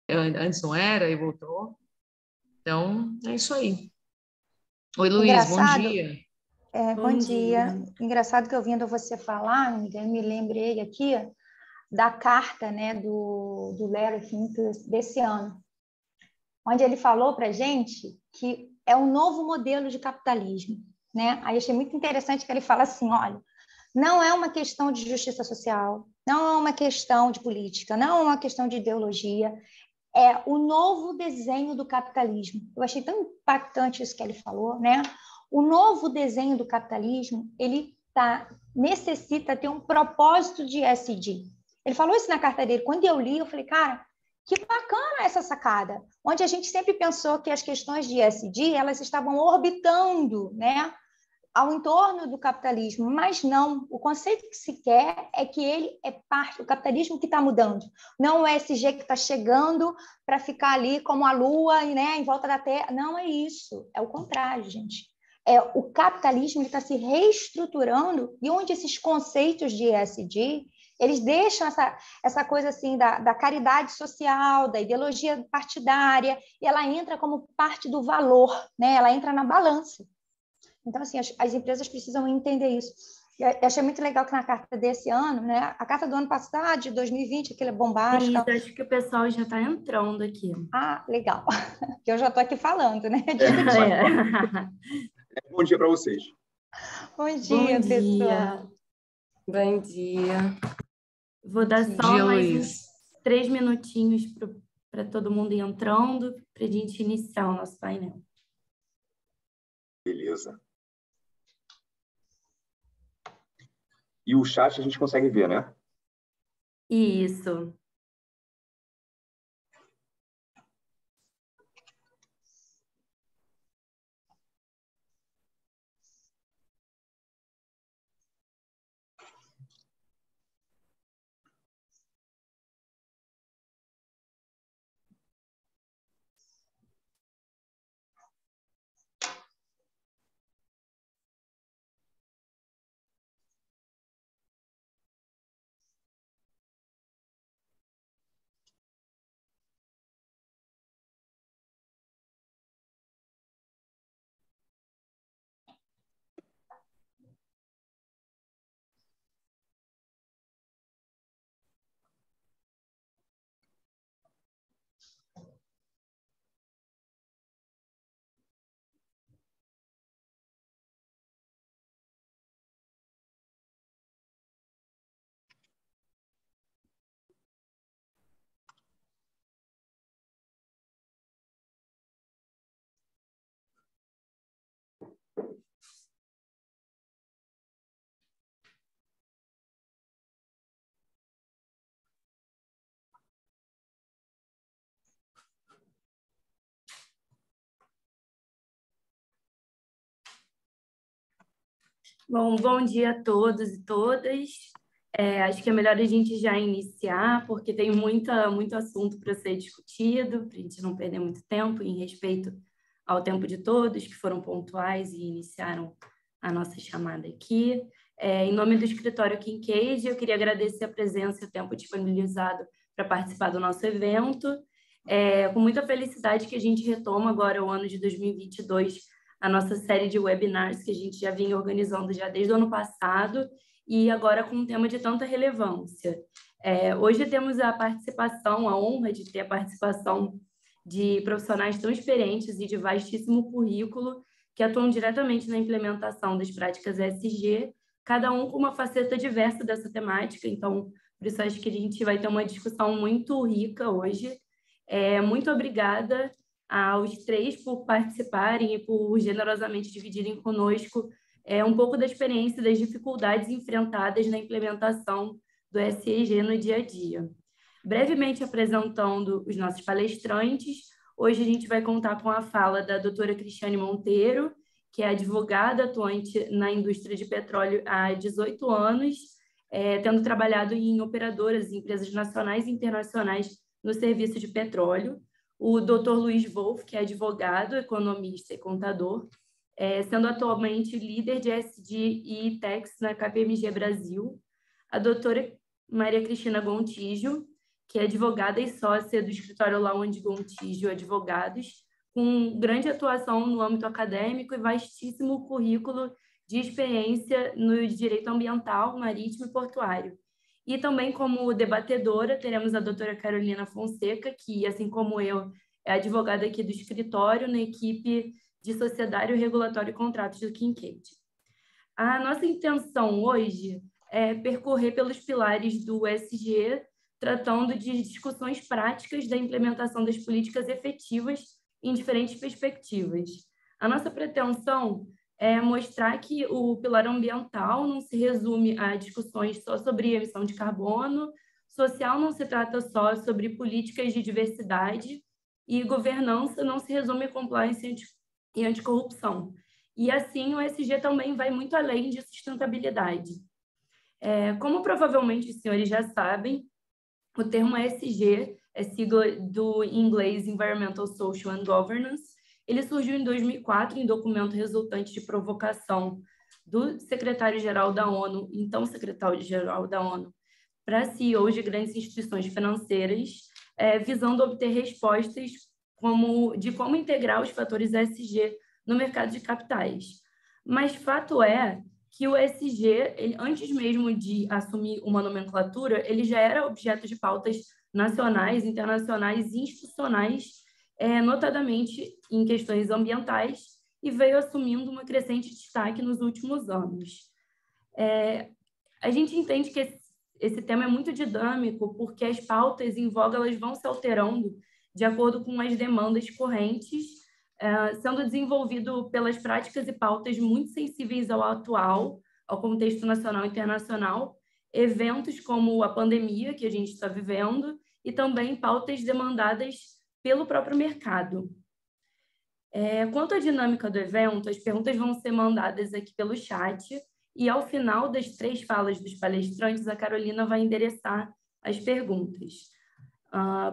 Antes não era e voltou. Então, é isso aí. Oi, Luiz, bom Engraçado, dia. bom dia. Engraçado que ouvindo você falar, eu me lembrei aqui da carta, né, do Larry Fink desse ano, onde ele falou para a gente que é um novo modelo de capitalismo, né? Aí achei muito interessante que ele fala assim, olha, não é uma questão de justiça social, não é uma questão de política, não é uma questão de ideologia, é o novo desenho do capitalismo. Eu achei tão impactante isso que ele falou, né? O novo desenho do capitalismo, necessita ter um propósito de ESG. Ele falou isso na carta dele. Quando eu li, eu falei, cara, que bacana essa sacada, onde a gente sempre pensou que as questões de ESG, elas estavam orbitando, né, ao entorno do capitalismo, mas não, o conceito que se quer é que ele é parte do capitalismo que está mudando, não o ESG que está chegando para ficar ali como a lua, né, em volta da Terra, não é isso, é o contrário, gente. O capitalismo está se reestruturando e onde esses conceitos de ESG, eles deixam essa coisa assim da caridade social, da ideologia partidária, e ela entra como parte do valor, né? Ela entra na balança. Então, assim, as empresas precisam entender isso. Eu achei muito legal que na carta desse ano, né? A carta do ano passado, de 2020, aquela bombástica. Isso, acho que o pessoal já está entrando aqui. Ah, legal. Que eu já estou aqui falando, né? Bom dia para vocês. Bom dia, pessoal. Bom dia. Vou dar só mais uns 3 minutinhos para todo mundo ir entrando, para a gente iniciar o nosso painel. Beleza. E o chat a gente consegue ver, né? Isso. Bom dia a todos e todas. Acho que é melhor a gente já iniciar, porque tem muito assunto para ser discutido, para a gente não perder muito tempo, em respeito ao tempo de todos que foram pontuais e iniciaram a nossa chamada aqui. Em nome do escritório Kincaid, eu queria agradecer a presença e o tempo disponibilizado para participar do nosso evento. Com muita felicidade que a gente retoma agora o ano de 2022, a nossa série de webinars que a gente já vinha organizando já desde o ano passado e agora com um tema de tanta relevância. Hoje temos a honra de ter a participação de profissionais tão experientes e de vastíssimo currículo que atuam diretamente na implementação das práticas ESG, cada um com uma faceta diversa dessa temática. Então, por isso acho que a gente vai ter uma discussão muito rica hoje. Muito obrigada aos três por participarem e por generosamente dividirem conosco um pouco da experiência e das dificuldades enfrentadas na implementação do ESG no dia a dia. Brevemente apresentando os nossos palestrantes, hoje a gente vai contar com a fala da doutora Cristiane Monteiro, que é advogada atuante na indústria de petróleo há 18 anos, tendo trabalhado em operadoras, empresas nacionais e internacionais no serviço de petróleo. O Dr. Luiz Wolff, que é advogado, economista e contador, sendo atualmente líder de ESG e ITEX na KPMG Brasil. A doutora Maria Cristina Gontijo, que é advogada e sócia do escritório Lawande Gontijo Advogados, com grande atuação no âmbito acadêmico e vastíssimo currículo de experiência no direito ambiental, marítimo e portuário. E também como debatedora, teremos a doutora Carolina Fonseca, que, assim como eu, é advogada aqui do escritório na equipe de Societário, Regulatório e Contratos do Kincaid. A nossa intenção hoje é percorrer pelos pilares do ESG, tratando de discussões práticas da implementação das políticas efetivas em diferentes perspectivas. A nossa pretensão é mostrar que o pilar ambiental não se resume a discussões só sobre emissão de carbono, social não se trata só sobre políticas de diversidade e governança não se resume a compliance e anticorrupção. E, assim, o ESG também vai muito além de sustentabilidade. Como provavelmente os senhores já sabem, o termo ESG é sigla do inglês Environmental, Social and Governance. Ele surgiu em 2004 em documento resultante de provocação do secretário-geral da ONU, então secretário-geral da ONU, para CEOs de grandes instituições financeiras, visando obter respostas de como integrar os fatores ESG no mercado de capitais. Mas fato é que o ESG, antes mesmo de assumir uma nomenclatura, ele já era objeto de pautas nacionais, internacionais e institucionais, notadamente em questões ambientais, e veio assumindo uma crescente destaque nos últimos anos. A gente entende que esse tema é muito dinâmico, porque as pautas em voga elas vão se alterando de acordo com as demandas correntes, sendo desenvolvido pelas práticas e pautas muito sensíveis ao atual, ao contexto nacional e internacional, eventos como a pandemia que a gente está vivendo e também pautas demandadas pelo próprio mercado. Quanto à dinâmica do evento, as perguntas vão ser mandadas aqui pelo chat e, ao final das 3 falas dos palestrantes, a Carolina vai endereçar as perguntas.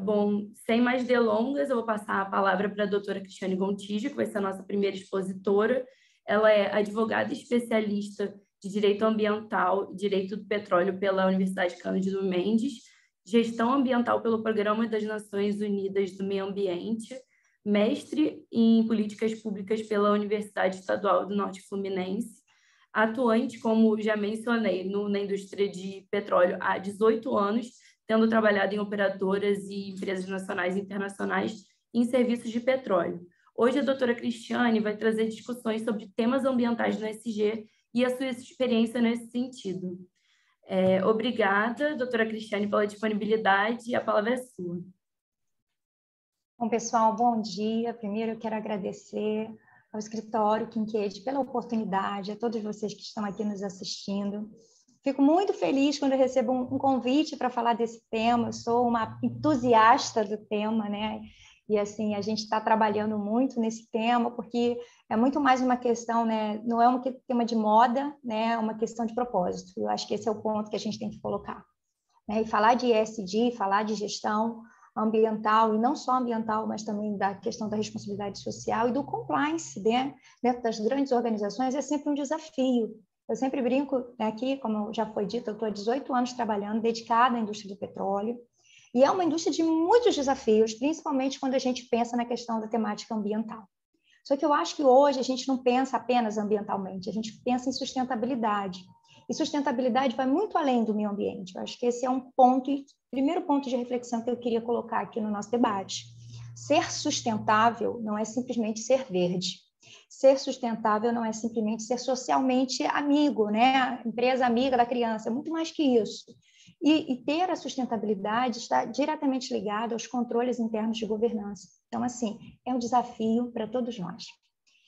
Bom, sem mais delongas, eu vou passar a palavra para a doutora Cristiane Gontijo, que vai ser a nossa primeira expositora. Ela é advogada especialista de Direito Ambiental e Direito do Petróleo pela Universidade Cândido Mendes, Gestão Ambiental pelo Programa das Nações Unidas do Meio Ambiente, mestre em Políticas Públicas pela Universidade Estadual do Norte Fluminense, atuante, como já mencionei, na indústria de petróleo há 18 anos, tendo trabalhado em operadoras e empresas nacionais e internacionais em serviços de petróleo. Hoje, a doutora Cristiane vai trazer discussões sobre temas ambientais no ESG e a sua experiência nesse sentido. Obrigada, doutora Cristiane, pela disponibilidade, e a palavra é sua. Bom, pessoal, bom dia. Primeiro, eu quero agradecer ao escritório Kincaid pela oportunidade, a todos vocês que estão aqui nos assistindo. Fico muito feliz quando eu recebo um convite para falar desse tema. Eu sou uma entusiasta do tema, né? E, assim, a gente está trabalhando muito nesse tema, porque é muito mais uma questão, né? Não é um tema de moda, né? É uma questão de propósito. Eu acho que esse é o ponto que a gente tem que colocar, né? E falar de ESG, falar de gestão ambiental, e não só ambiental, mas também da questão da responsabilidade social e do compliance, né? Dentro das grandes organizações, é sempre um desafio. Eu sempre brinco aqui, como já foi dito, eu estou há 18 anos trabalhando, dedicada à indústria do petróleo, e é uma indústria de muitos desafios, principalmente quando a gente pensa na questão da temática ambiental. Só que eu acho que hoje a gente não pensa apenas ambientalmente, a gente pensa em sustentabilidade. E sustentabilidade vai muito além do meio ambiente. Eu acho que esse é um ponto, primeiro ponto de reflexão que eu queria colocar aqui no nosso debate. Ser sustentável não é simplesmente ser verde. Ser sustentável não é simplesmente ser socialmente amigo, né? Empresa amiga da criança, é muito mais que isso. E ter a sustentabilidade está diretamente ligado aos controles internos de governança. Então, assim, é um desafio para todos nós.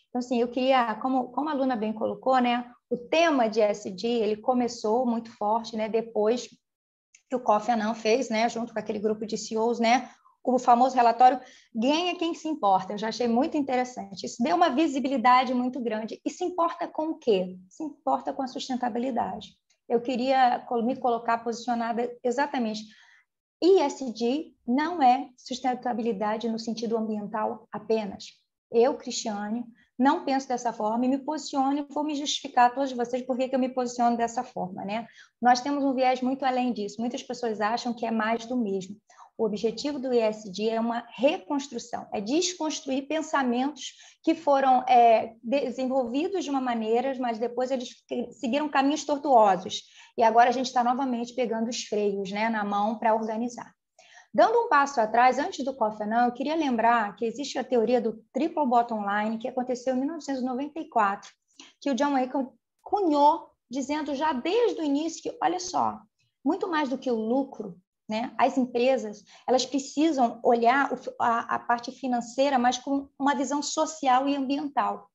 Então, assim, eu queria, como a Luna bem colocou, né? O tema de ESG, ele começou muito forte, né? Depois que o Kofi Annan fez, né? Junto com aquele grupo de CEOs, né? O famoso relatório Ganha Quem Se Importa. Eu já achei muito interessante. Isso deu uma visibilidade muito grande. E se importa com o quê? Se importa com a sustentabilidade. Eu queria me colocar posicionada exatamente. ESG não é sustentabilidade no sentido ambiental apenas. Eu, Cristiane, não penso dessa forma e me posiciono e vou me justificar a todos vocês por que eu me posiciono dessa forma, né? Nós temos um viés muito além disso. Muitas pessoas acham que é mais do mesmo. O objetivo do ESG é uma reconstrução, é desconstruir pensamentos que foram desenvolvidos de uma maneira, mas depois eles seguiram caminhos tortuosos. E agora a gente está novamente pegando os freios, né, na mão para organizar. Dando um passo atrás, antes do Coffee Now, eu queria lembrar que existe a teoria do Triple Bottom Line, que aconteceu em 1994, que o John Wayne cunhou, dizendo já desde o início que, olha só, muito mais do que o lucro, né? As empresas, elas precisam olhar a parte financeira, mas com uma visão social e ambiental.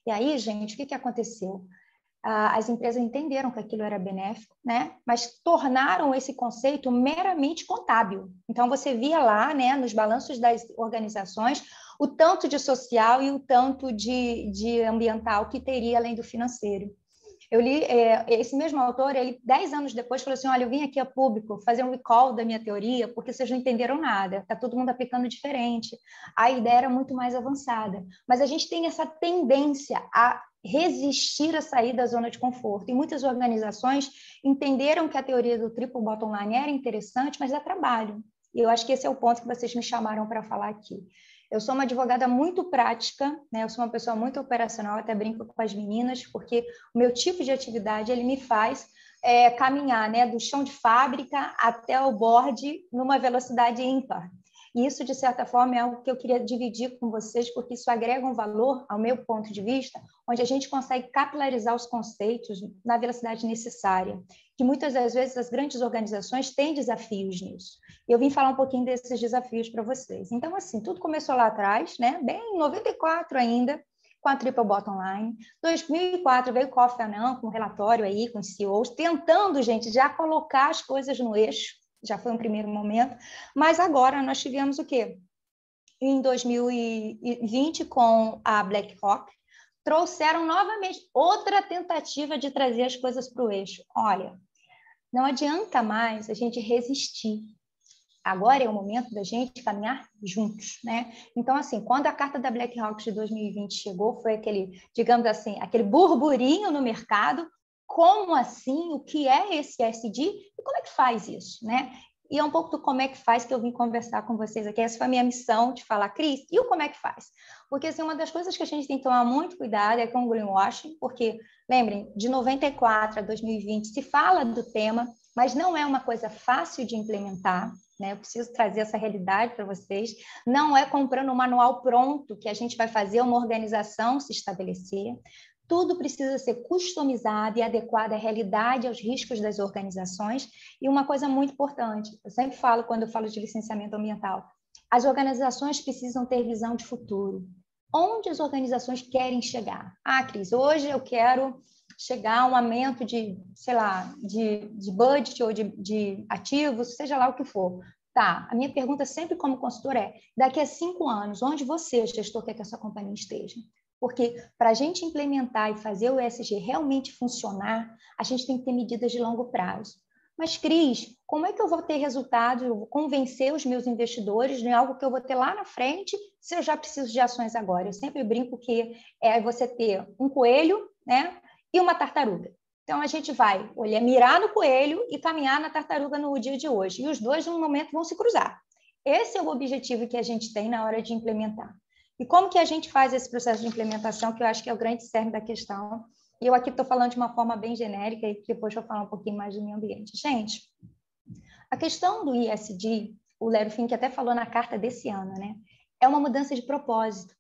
E aí, gente, o que aconteceu? As empresas entenderam que aquilo era benéfico, né? Mas tornaram esse conceito meramente contábil. Então, você via lá, né, nos balanços das organizações, o tanto de social e o tanto de ambiental que teria além do financeiro. Eu li, esse mesmo autor, ele 10 anos depois falou assim, olha, eu vim aqui a público fazer um recall da minha teoria, porque vocês não entenderam nada, está todo mundo aplicando diferente. A ideia era muito mais avançada. Mas a gente tem essa tendência a resistir a sair da zona de conforto. E muitas organizações entenderam que a teoria do triple bottom line era interessante, mas dá trabalho. E eu acho que esse é o ponto que vocês me chamaram para falar aqui. Eu sou uma advogada muito prática, né? Eu sou uma pessoa muito operacional, até brinco com as meninas, porque o meu tipo de atividade ele me faz caminhar, né? Do chão de fábrica até o board numa velocidade ímpar. E isso, de certa forma, é algo que eu queria dividir com vocês, porque isso agrega um valor, ao meu ponto de vista, onde a gente consegue capilarizar os conceitos na velocidade necessária, que muitas das vezes as grandes organizações têm desafios nisso. E eu vim falar um pouquinho desses desafios para vocês. Então, assim, tudo começou lá atrás, né? Bem em 94 ainda, com a Triple Bottom Line. 2004 veio o Kofi Annan com um relatório aí, com os CEOs, tentando, gente, já colocar as coisas no eixo. Já foi um primeiro momento, mas agora nós tivemos o quê? Em 2020, com a BlackRock, trouxeram novamente outra tentativa de trazer as coisas para o eixo. Olha, não adianta mais a gente resistir. Agora é o momento da gente caminhar juntos, né? Então, assim, quando a carta da BlackRock de 2020 chegou, foi aquele, digamos assim, aquele burburinho no mercado. Como assim? O que é esse ESG? E como é que faz isso, né? E é um pouco do como é que faz que eu vim conversar com vocês aqui. Essa foi a minha missão de falar, Cris, e o como é que faz? Porque, assim, uma das coisas que a gente tem que tomar muito cuidado é com o greenwashing, porque, lembrem, de 94 a 2020 se fala do tema, mas não é uma coisa fácil de implementar, né? Eu preciso trazer essa realidade para vocês. Não é comprando um manual pronto que a gente vai fazer uma organização se estabelecer. Tudo precisa ser customizado e adequado à realidade e aos riscos das organizações. E uma coisa muito importante, eu sempre falo quando eu falo de licenciamento ambiental, as organizações precisam ter visão de futuro. Onde as organizações querem chegar? Ah, Cris, hoje eu quero chegar a um aumento de, sei lá, de budget ou de ativos, seja lá o que for. Tá, a minha pergunta sempre como consultora é, daqui a 5 anos, onde você, gestor, quer que a sua companhia esteja? Porque para a gente implementar e fazer o ESG realmente funcionar, a gente tem que ter medidas de longo prazo. Mas, Cris, como é que eu vou ter resultados, eu vou convencer os meus investidores de algo que eu vou ter lá na frente se eu já preciso de ações agora? Eu sempre brinco que é você ter um coelho, né, e uma tartaruga. Então, a gente vai mirar no coelho e caminhar na tartaruga no dia de hoje. E os dois, em um momento, vão se cruzar. Esse é o objetivo que a gente tem na hora de implementar. E como que a gente faz esse processo de implementação, que eu acho que é o grande cerne da questão. E eu aqui estou falando de uma forma bem genérica e depois eu vou falar um pouquinho mais do meio ambiente. Gente, a questão do ESG, o Lero Fink até falou na carta desse ano, né? É uma mudança de propósito.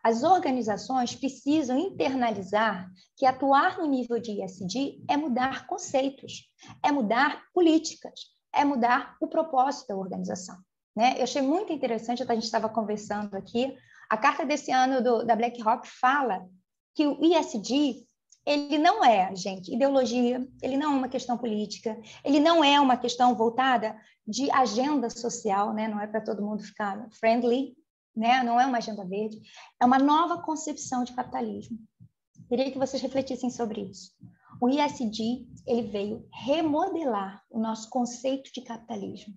As organizações precisam internalizar que atuar no nível de ESG é mudar conceitos, é mudar políticas, é mudar o propósito da organização, né? Eu achei muito interessante, a gente estava conversando aqui, a carta desse ano da BlackRock fala que o ESG, ele não é, gente, ideologia, ele não é uma questão política, ele não é uma questão voltada de agenda social, né? Não é para todo mundo ficar friendly, né? Não é uma agenda verde, é uma nova concepção de capitalismo. Queria que vocês refletissem sobre isso. O ESG, ele veio remodelar o nosso conceito de capitalismo.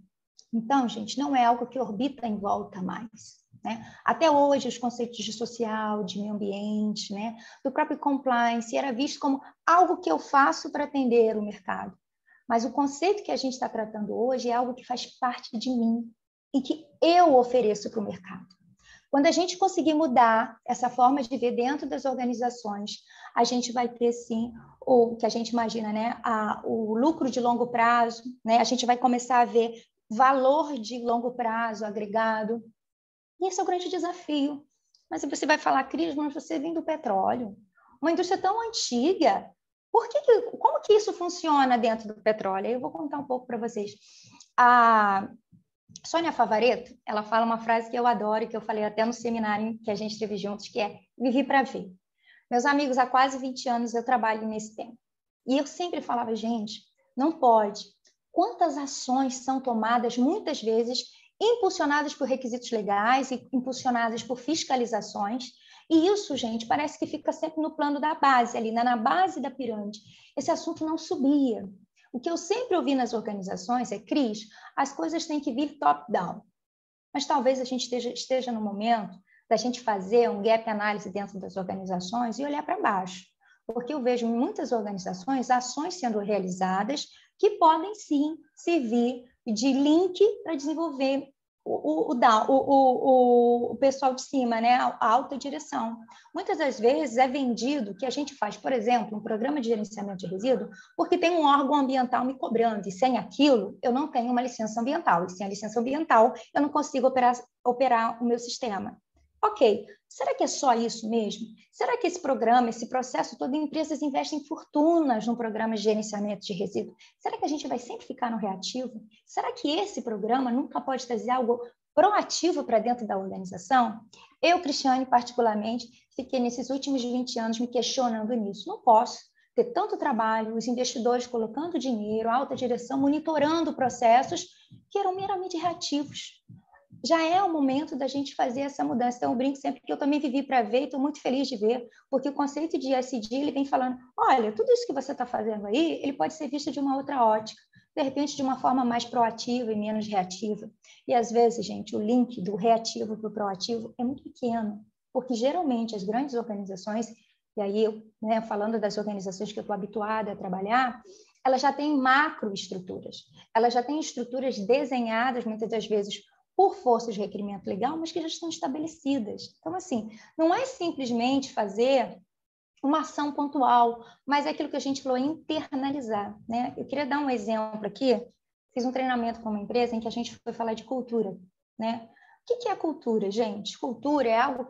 Então, gente, não é algo que orbita em volta mais, né? Até hoje, os conceitos de social, de meio ambiente, né? Do próprio compliance, era visto como algo que eu faço para atender o mercado. Mas o conceito que a gente está tratando hoje é algo que faz parte de mim e que eu ofereço para o mercado. Quando a gente conseguir mudar essa forma de ver dentro das organizações, a gente vai ter, sim, o que a gente imagina, né? O lucro de longo prazo, né? A gente vai começar a ver valor de longo prazo agregado. E esse é o grande desafio. Mas você vai falar, Cris, mas você vem do petróleo, uma indústria tão antiga. Como que isso funciona dentro do petróleo? Eu vou contar um pouco para vocês. A Sônia Favaretto, ela fala uma frase que eu adoro e que eu falei até no seminário que a gente teve juntos, que é vivi para ver. Meus amigos, há quase 20 anos eu trabalho nesse tema. E eu sempre falava, gente, não pode. Quantas ações são tomadas, muitas vezes, impulsionadas por requisitos legais e impulsionadas por fiscalizações, e isso, gente, parece que fica sempre no plano da base, ali na base da pirâmide. Esse assunto não subia. O que eu sempre ouvi nas organizações é, Cris, as coisas têm que vir top-down. Mas talvez a gente esteja no momento da gente fazer um gap análise dentro das organizações e olhar para baixo. Porque eu vejo em muitas organizações ações sendo realizadas que podem, sim, servir de link para desenvolver o pessoal de cima, né? A alta direção. Muitas das vezes é vendido que a gente faz, por exemplo, um programa de gerenciamento de resíduo porque tem um órgão ambiental me cobrando, e sem aquilo eu não tenho uma licença ambiental, e sem a licença ambiental eu não consigo operar o meu sistema. Ok, será que é só isso mesmo? Será que esse programa, esse processo todo, empresas investem fortunas no programa de gerenciamento de resíduos? Será que a gente vai sempre ficar no reativo? Será que esse programa nunca pode trazer algo proativo para dentro da organização? Eu, Cristiane, particularmente, fiquei nesses últimos 20 anos me questionando nisso. Não posso ter tanto trabalho, os investidores colocando dinheiro, a alta direção monitorando processos que eram meramente reativos. Já é o momento da gente fazer essa mudança. Então, eu brinco sempre que eu também vivi para ver e estou muito feliz de ver, porque o conceito de ESG, ele vem falando, olha, tudo isso que você está fazendo aí, ele pode ser visto de uma outra ótica, de repente de uma forma mais proativa e menos reativa. E, às vezes, gente, o link do reativo para o proativo é muito pequeno, porque, geralmente, as grandes organizações, e aí, eu, né, falando das organizações que eu estou habituada a trabalhar, elas já têm macroestruturas, elas já têm estruturas desenhadas, muitas das vezes, por força de requerimento legal, mas que já estão estabelecidas. Então, assim, não é simplesmente fazer uma ação pontual, mas é aquilo que a gente falou, internalizar, né? Eu queria dar um exemplo aqui. Fiz um treinamento com uma empresa em que a gente foi falar de cultura, né? O que é cultura, gente? Cultura é algo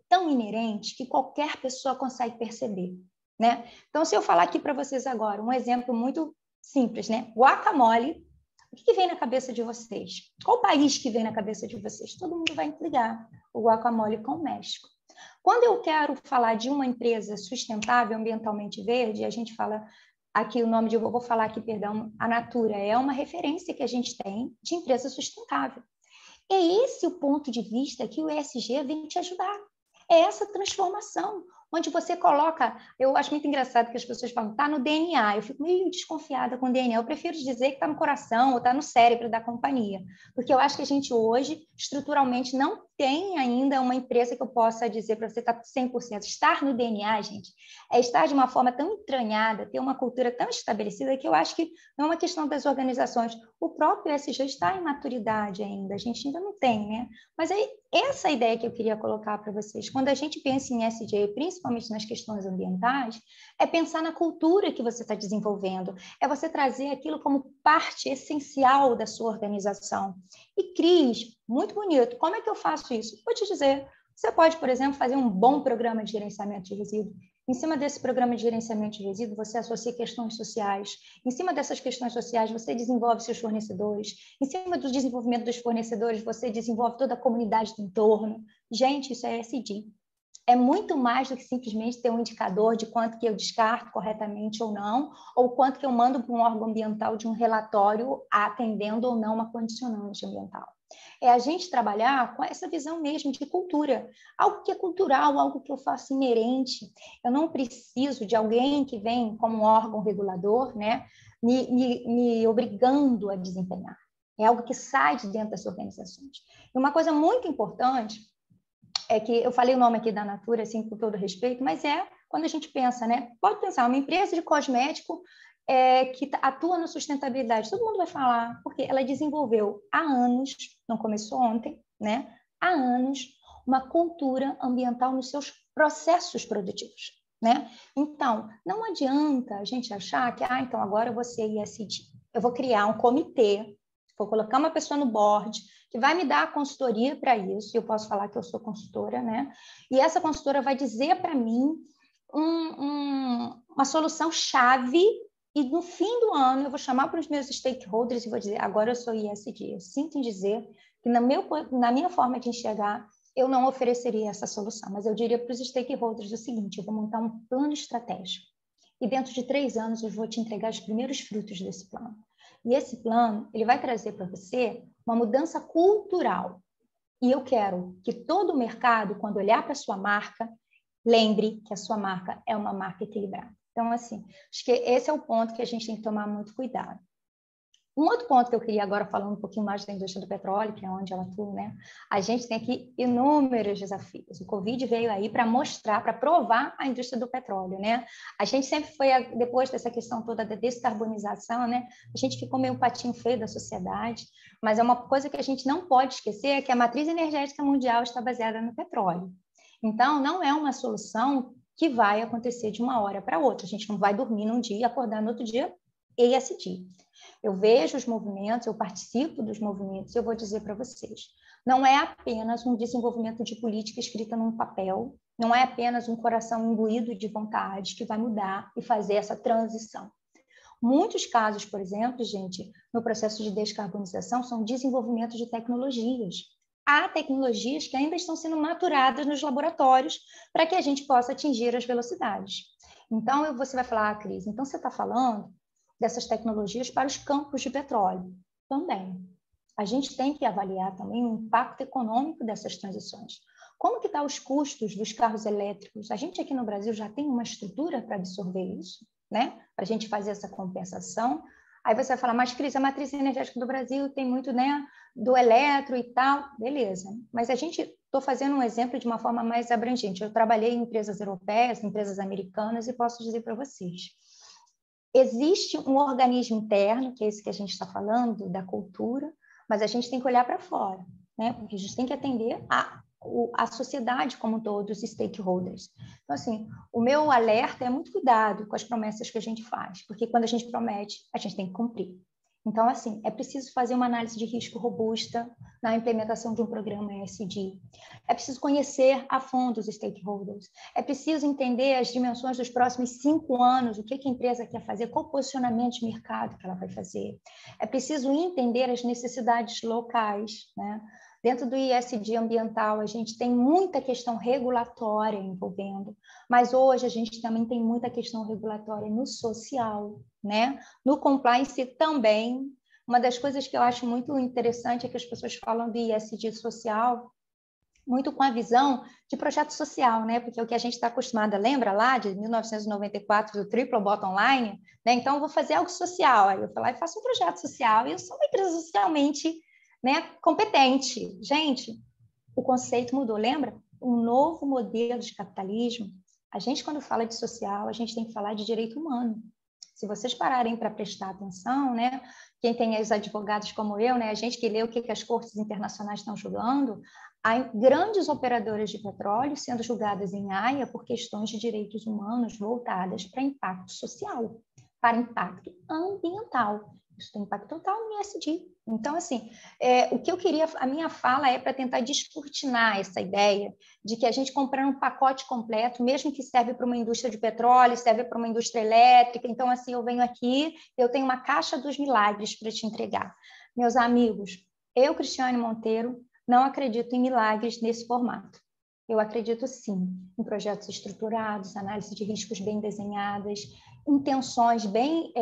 tão inerente que qualquer pessoa consegue perceber, né? Então, se eu falar aqui para vocês agora um exemplo muito simples, né? Guacamole. O que vem na cabeça de vocês? Qual país que vem na cabeça de vocês? Todo mundo vai ligar o guacamole com o México. Quando eu quero falar de uma empresa sustentável, ambientalmente verde, a gente fala aqui o nome de, eu vou falar aqui, perdão, a Natura é uma referência que a gente tem de empresa sustentável. É esse o ponto de vista que o ESG vem te ajudar. É essa transformação, onde você coloca... Eu acho muito engraçado que as pessoas falam, está no DNA. Eu fico meio desconfiada com o DNA. Eu prefiro dizer que está no coração ou está no cérebro da companhia. Porque eu acho que a gente hoje, estruturalmente, não tem ainda uma empresa que eu possa dizer para você estar 100%. Estar no DNA, gente, é estar de uma forma tão entranhada, ter uma cultura tão estabelecida que eu acho que não é uma questão das organizações. O próprio ESG está em maturidade ainda. A gente ainda não tem, né? Mas aí, essa ideia que eu queria colocar para vocês, quando a gente pensa em ESG, principalmente nas questões ambientais, é pensar na cultura que você está desenvolvendo, é você trazer aquilo como parte essencial da sua organização. E, Cris, muito bonito, como é que eu faço isso? Vou te dizer, você pode, por exemplo, fazer um bom programa de gerenciamento de resíduos. Em cima desse programa de gerenciamento de resíduos, você associa questões sociais. Em cima dessas questões sociais, você desenvolve seus fornecedores. Em cima do desenvolvimento dos fornecedores, você desenvolve toda a comunidade do entorno. Gente, isso é ESG. É muito mais do que simplesmente ter um indicador de quanto que eu descarto corretamente ou não, ou quanto que eu mando para um órgão ambiental de um relatório atendendo ou não uma condicionante ambiental. É a gente trabalhar com essa visão mesmo de cultura, algo que é cultural, algo que eu faço inerente. Eu não preciso de alguém que vem como um órgão regulador, né, me obrigando a desempenhar. É algo que sai de dentro das organizações. E uma coisa muito importante é que eu falei o nome aqui da Natura, assim, com todo respeito, mas quando a gente pensa, né? Pode pensar, uma empresa de cosmético que atua na sustentabilidade, todo mundo vai falar, porque ela desenvolveu há anos, não começou ontem, né? Há anos, uma cultura ambiental nos seus processos produtivos, né? Então, não adianta a gente achar que, então agora eu vou ser ESG. Eu vou criar um comitê, vou colocar uma pessoa no board que vai me dar a consultoria para isso, e eu posso falar que eu sou consultora, né? E essa consultora vai dizer para mim uma solução chave, e no fim do ano eu vou chamar para os meus stakeholders e vou dizer, agora eu sou ESG. Eu sinto em dizer que na minha forma de enxergar, eu não ofereceria essa solução, mas eu diria para os stakeholders o seguinte, eu vou montar um plano estratégico, e dentro de 3 anos eu vou te entregar os primeiros frutos desse plano. E esse plano, ele vai trazer para você uma mudança cultural. E eu quero que todo o mercado, quando olhar para a sua marca, lembre que a sua marca é uma marca equilibrada. Então, assim, acho que esse é o ponto que a gente tem que tomar muito cuidado. Um outro ponto que eu queria agora, falando um pouquinho mais da indústria do petróleo, que é onde ela atua, né? A gente tem aqui inúmeros desafios. O Covid veio aí para mostrar, para provar a indústria do petróleo, né? A gente sempre foi, depois dessa questão toda da descarbonização, né? A gente ficou meio um patinho feio da sociedade, mas é uma coisa que a gente não pode esquecer, é que a matriz energética mundial está baseada no petróleo. Então, não é uma solução que vai acontecer de uma hora para outra. A gente não vai dormir num dia e acordar no outro dia ESG. Eu vejo os movimentos, eu participo dos movimentos, e eu vou dizer para vocês, não é apenas um desenvolvimento de política escrita num papel, não é apenas um coração imbuído de vontade que vai mudar e fazer essa transição. Muitos casos, por exemplo, gente, no processo de descarbonização, são desenvolvimento de tecnologias. Há tecnologias que ainda estão sendo maturadas nos laboratórios para que a gente possa atingir as velocidades. Então, você vai falar, Cris, então você está falando dessas tecnologias para os campos de petróleo. Também. A gente tem que avaliar também o impacto econômico dessas transições. Como que estão os custos dos carros elétricos? A gente aqui no Brasil já tem uma estrutura para absorver isso, né? Para a gente fazer essa compensação. Aí você vai falar, mas Cris, a matriz energética do Brasil tem muito, né, do eletro e tal. Beleza. Mas a gente, estou fazendo um exemplo de uma forma mais abrangente. Eu trabalhei em empresas europeias, empresas americanas, e posso dizer para vocês, existe um organismo interno, que é esse que a gente está falando, da cultura, mas a gente tem que olhar para fora, né? Porque a gente tem que atender a sociedade como um todo, os stakeholders. Então, assim, o meu alerta é muito cuidado com as promessas que a gente faz, porque quando a gente promete, a gente tem que cumprir. Então, assim, é preciso fazer uma análise de risco robusta na implementação de um programa ESG. É preciso conhecer a fundo os stakeholders. É preciso entender as dimensões dos próximos 5 anos, o que a empresa quer fazer, qual o posicionamento de mercado que ela vai fazer. É preciso entender as necessidades locais, né? Dentro do ESG ambiental, a gente tem muita questão regulatória envolvendo, mas hoje a gente também tem muita questão regulatória no social, né? No compliance também. Uma das coisas que eu acho muito interessante é que as pessoas falam do ESG social muito com a visão de projeto social, né? Porque o que a gente está acostumada, lembra lá de 1994 do Triple Bottom Line, né? Então eu vou fazer algo social, aí eu falo, eu faço um projeto social e eu sou uma empresa socialmente, né, competente. Gente, o conceito mudou, lembra? Um novo modelo de capitalismo. A gente, quando fala de social, a gente tem que falar de direito humano. Se vocês pararem para prestar atenção, né, quem tem os advogados como eu, né, a gente que lê o que as cortes internacionais estão julgando, há grandes operadoras de petróleo sendo julgadas em Haia por questões de direitos humanos voltadas para impacto social, para impacto ambiental. Isso tem impacto total no ESG. Então, assim, o que eu queria, a minha fala é para tentar descortinar essa ideia de que a gente comprando um pacote completo, mesmo que serve para uma indústria de petróleo, serve para uma indústria elétrica, então, assim, eu venho aqui, eu tenho uma caixa dos milagres para te entregar. Meus amigos, eu, Cristiane Monteiro, não acredito em milagres nesse formato. Eu acredito, sim, em projetos estruturados, análise de riscos bem desenhadas, intenções bem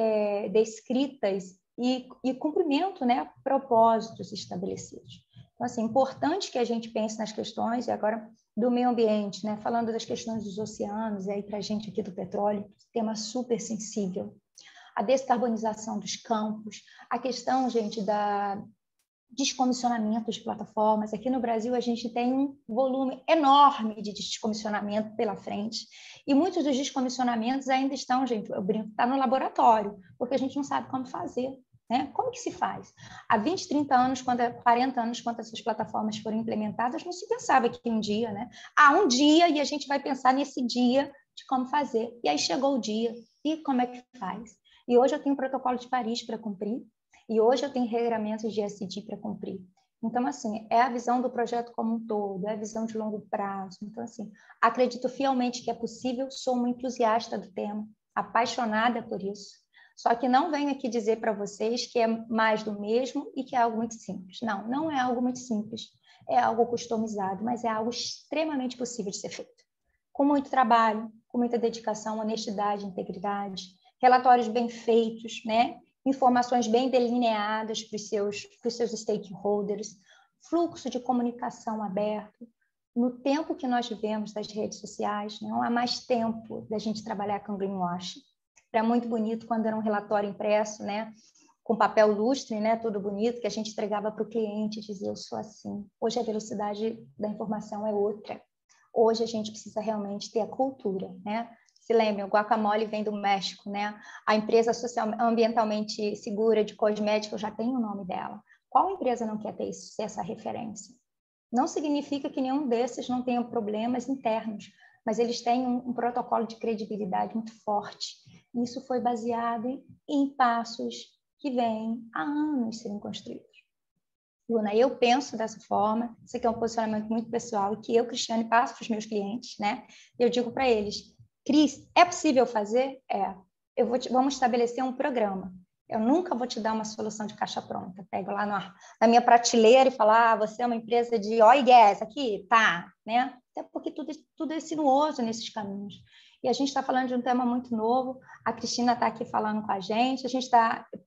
descritas e cumprimento, né, propósitos estabelecidos. Então, assim, é importante que a gente pense nas questões, e agora do meio ambiente, né, falando das questões dos oceanos, e aí para a gente aqui do petróleo, tema super sensível. A descarbonização dos campos, a questão, gente, descomissionamento de plataformas. Aqui no Brasil, a gente tem um volume enorme de descomissionamento pela frente. E muitos dos descomissionamentos ainda estão, gente, eu brinco, está no laboratório, porque a gente não sabe como fazer. Né? Como que se faz? Há 20, 30 anos, 40 anos, quando essas plataformas foram implementadas, não se pensava que um dia, né? Um dia e a gente vai pensar nesse dia de como fazer. E aí chegou o dia, e como é que faz? E hoje eu tenho o protocolo de Paris para cumprir, e hoje eu tenho regramentos de ESG para cumprir. Então, assim, é a visão do projeto como um todo, é a visão de longo prazo. Então, assim, acredito fielmente que é possível, sou uma entusiasta do tema, apaixonada por isso. Só que não venho aqui dizer para vocês que é mais do mesmo e que é algo muito simples. Não, não é algo muito simples. É algo customizado, mas é algo extremamente possível de ser feito. Com muito trabalho, com muita dedicação, honestidade, integridade, relatórios bem feitos, né? Informações bem delineadas para os seus stakeholders, fluxo de comunicação aberto. No tempo que nós vivemos das redes sociais, não há mais tempo da gente trabalhar com greenwashing. Era muito bonito quando era um relatório impresso, né? Com papel lustre, né? Tudo bonito, que a gente entregava para o cliente e dizia, eu sou assim. Hoje a velocidade da informação é outra. Hoje a gente precisa realmente ter a cultura, né? Se lembrem, o guacamole vem do México, né? A empresa ambientalmente segura de cosméticos já tem o nome dela. Qual empresa não quer ter isso, ser essa referência? Não significa que nenhum desses não tenha problemas internos, mas eles têm um protocolo de credibilidade muito forte. Isso foi baseado em passos que vêm há anos sendo construídos. Luna, eu penso dessa forma, isso aqui é um posicionamento muito pessoal, que eu, Cristiane, passo para os meus clientes, né? E eu digo para eles, Cris, é possível fazer? É. Vamos estabelecer um programa. Eu nunca vou te dar uma solução de caixa pronta. Pego lá na minha prateleira e falo, você é uma empresa de oil e gás aqui? Tá, né? Até porque tudo é sinuoso nesses caminhos. E a gente está falando de um tema muito novo. A Cristina está aqui falando com a gente.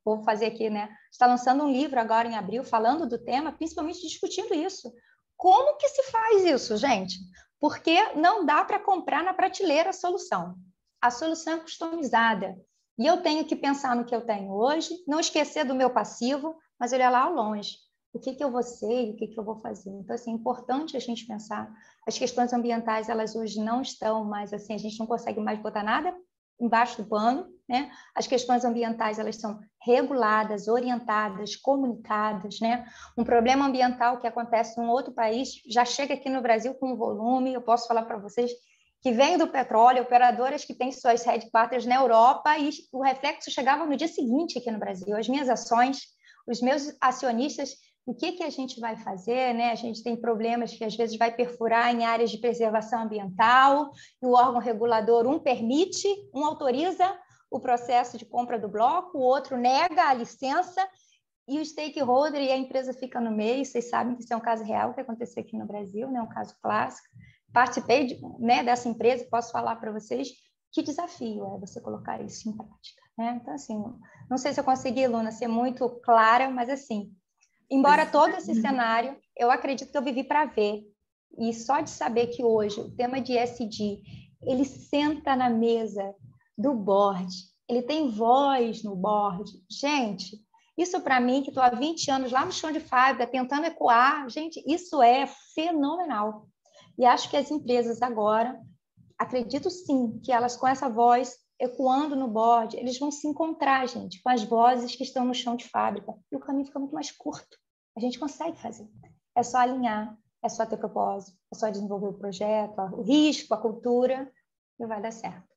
Vou fazer aqui, né? Está lançando um livro agora em abril falando do tema, principalmente discutindo isso. Como que se faz isso, gente? Porque não dá para comprar na prateleira a solução. A solução é customizada. E eu tenho que pensar no que eu tenho hoje, não esquecer do meu passivo, mas olhar lá ao longe. O que eu vou ser e o que eu vou fazer. Então, assim, é importante a gente pensar. As questões ambientais, elas hoje não estão mais assim, a gente não consegue mais botar nada embaixo do pano, né? As questões ambientais, elas são reguladas, orientadas, comunicadas, né? Um problema ambiental que acontece em um outro país já chega aqui no Brasil com um volume, eu posso falar para vocês, que vem do petróleo, operadoras que têm suas headquarters na Europa, e o reflexo chegava no dia seguinte aqui no Brasil. As minhas ações, os meus acionistas, o que a gente vai fazer, né? A gente tem problemas que às vezes vai perfurar em áreas de preservação ambiental, e o órgão regulador, um permite, um autoriza o processo de compra do bloco, o outro nega a licença, e o stakeholder e a empresa fica no meio. Vocês sabem que isso é um caso real que aconteceu aqui no Brasil, né? Um caso clássico. Participei dessa empresa, posso falar para vocês que desafio é você colocar isso em prática, né? Então, assim, não sei se eu consegui, Luna, ser muito clara, mas, assim, embora todo esse cenário, eu acredito que eu vivi para ver. E só de saber que hoje o tema de ESG, ele senta na mesa do board, ele tem voz no board. Gente, isso para mim, que estou há 20 anos lá no chão de fábrica, tentando ecoar, gente, isso é fenomenal. E acho que as empresas agora, acredito sim, que elas com essa voz ecoando no board, eles vão se encontrar, gente, com as vozes que estão no chão de fábrica. E o caminho fica muito mais curto. A gente consegue fazer. É só alinhar, é só ter propósito, é só desenvolver o projeto, o risco, a cultura, e vai dar certo.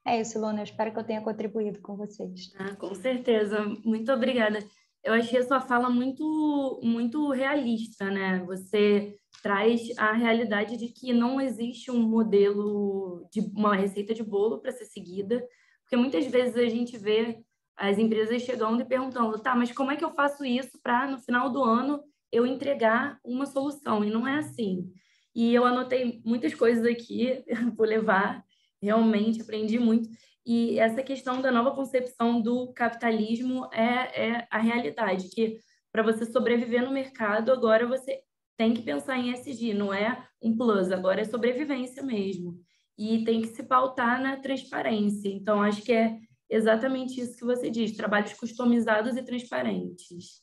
É isso, Luna. Eu espero que eu tenha contribuído com vocês. Com certeza. Muito obrigada. Eu achei a sua fala muito, muito realista, né? Você traz a realidade de que não existe um modelo, uma receita de bolo para ser seguida, porque muitas vezes a gente vê as empresas chegando e perguntando, tá, mas como é que eu faço isso para, no final do ano, eu entregar uma solução? E não é assim. E eu anotei muitas coisas aqui, vou levar, realmente aprendi muito. E essa questão da nova concepção do capitalismo é a realidade, que para você sobreviver no mercado, agora você tem que pensar em ESG, não é um plus, agora é sobrevivência mesmo. E tem que se pautar na transparência. Então, acho que é exatamente isso que você diz, trabalhos customizados e transparentes.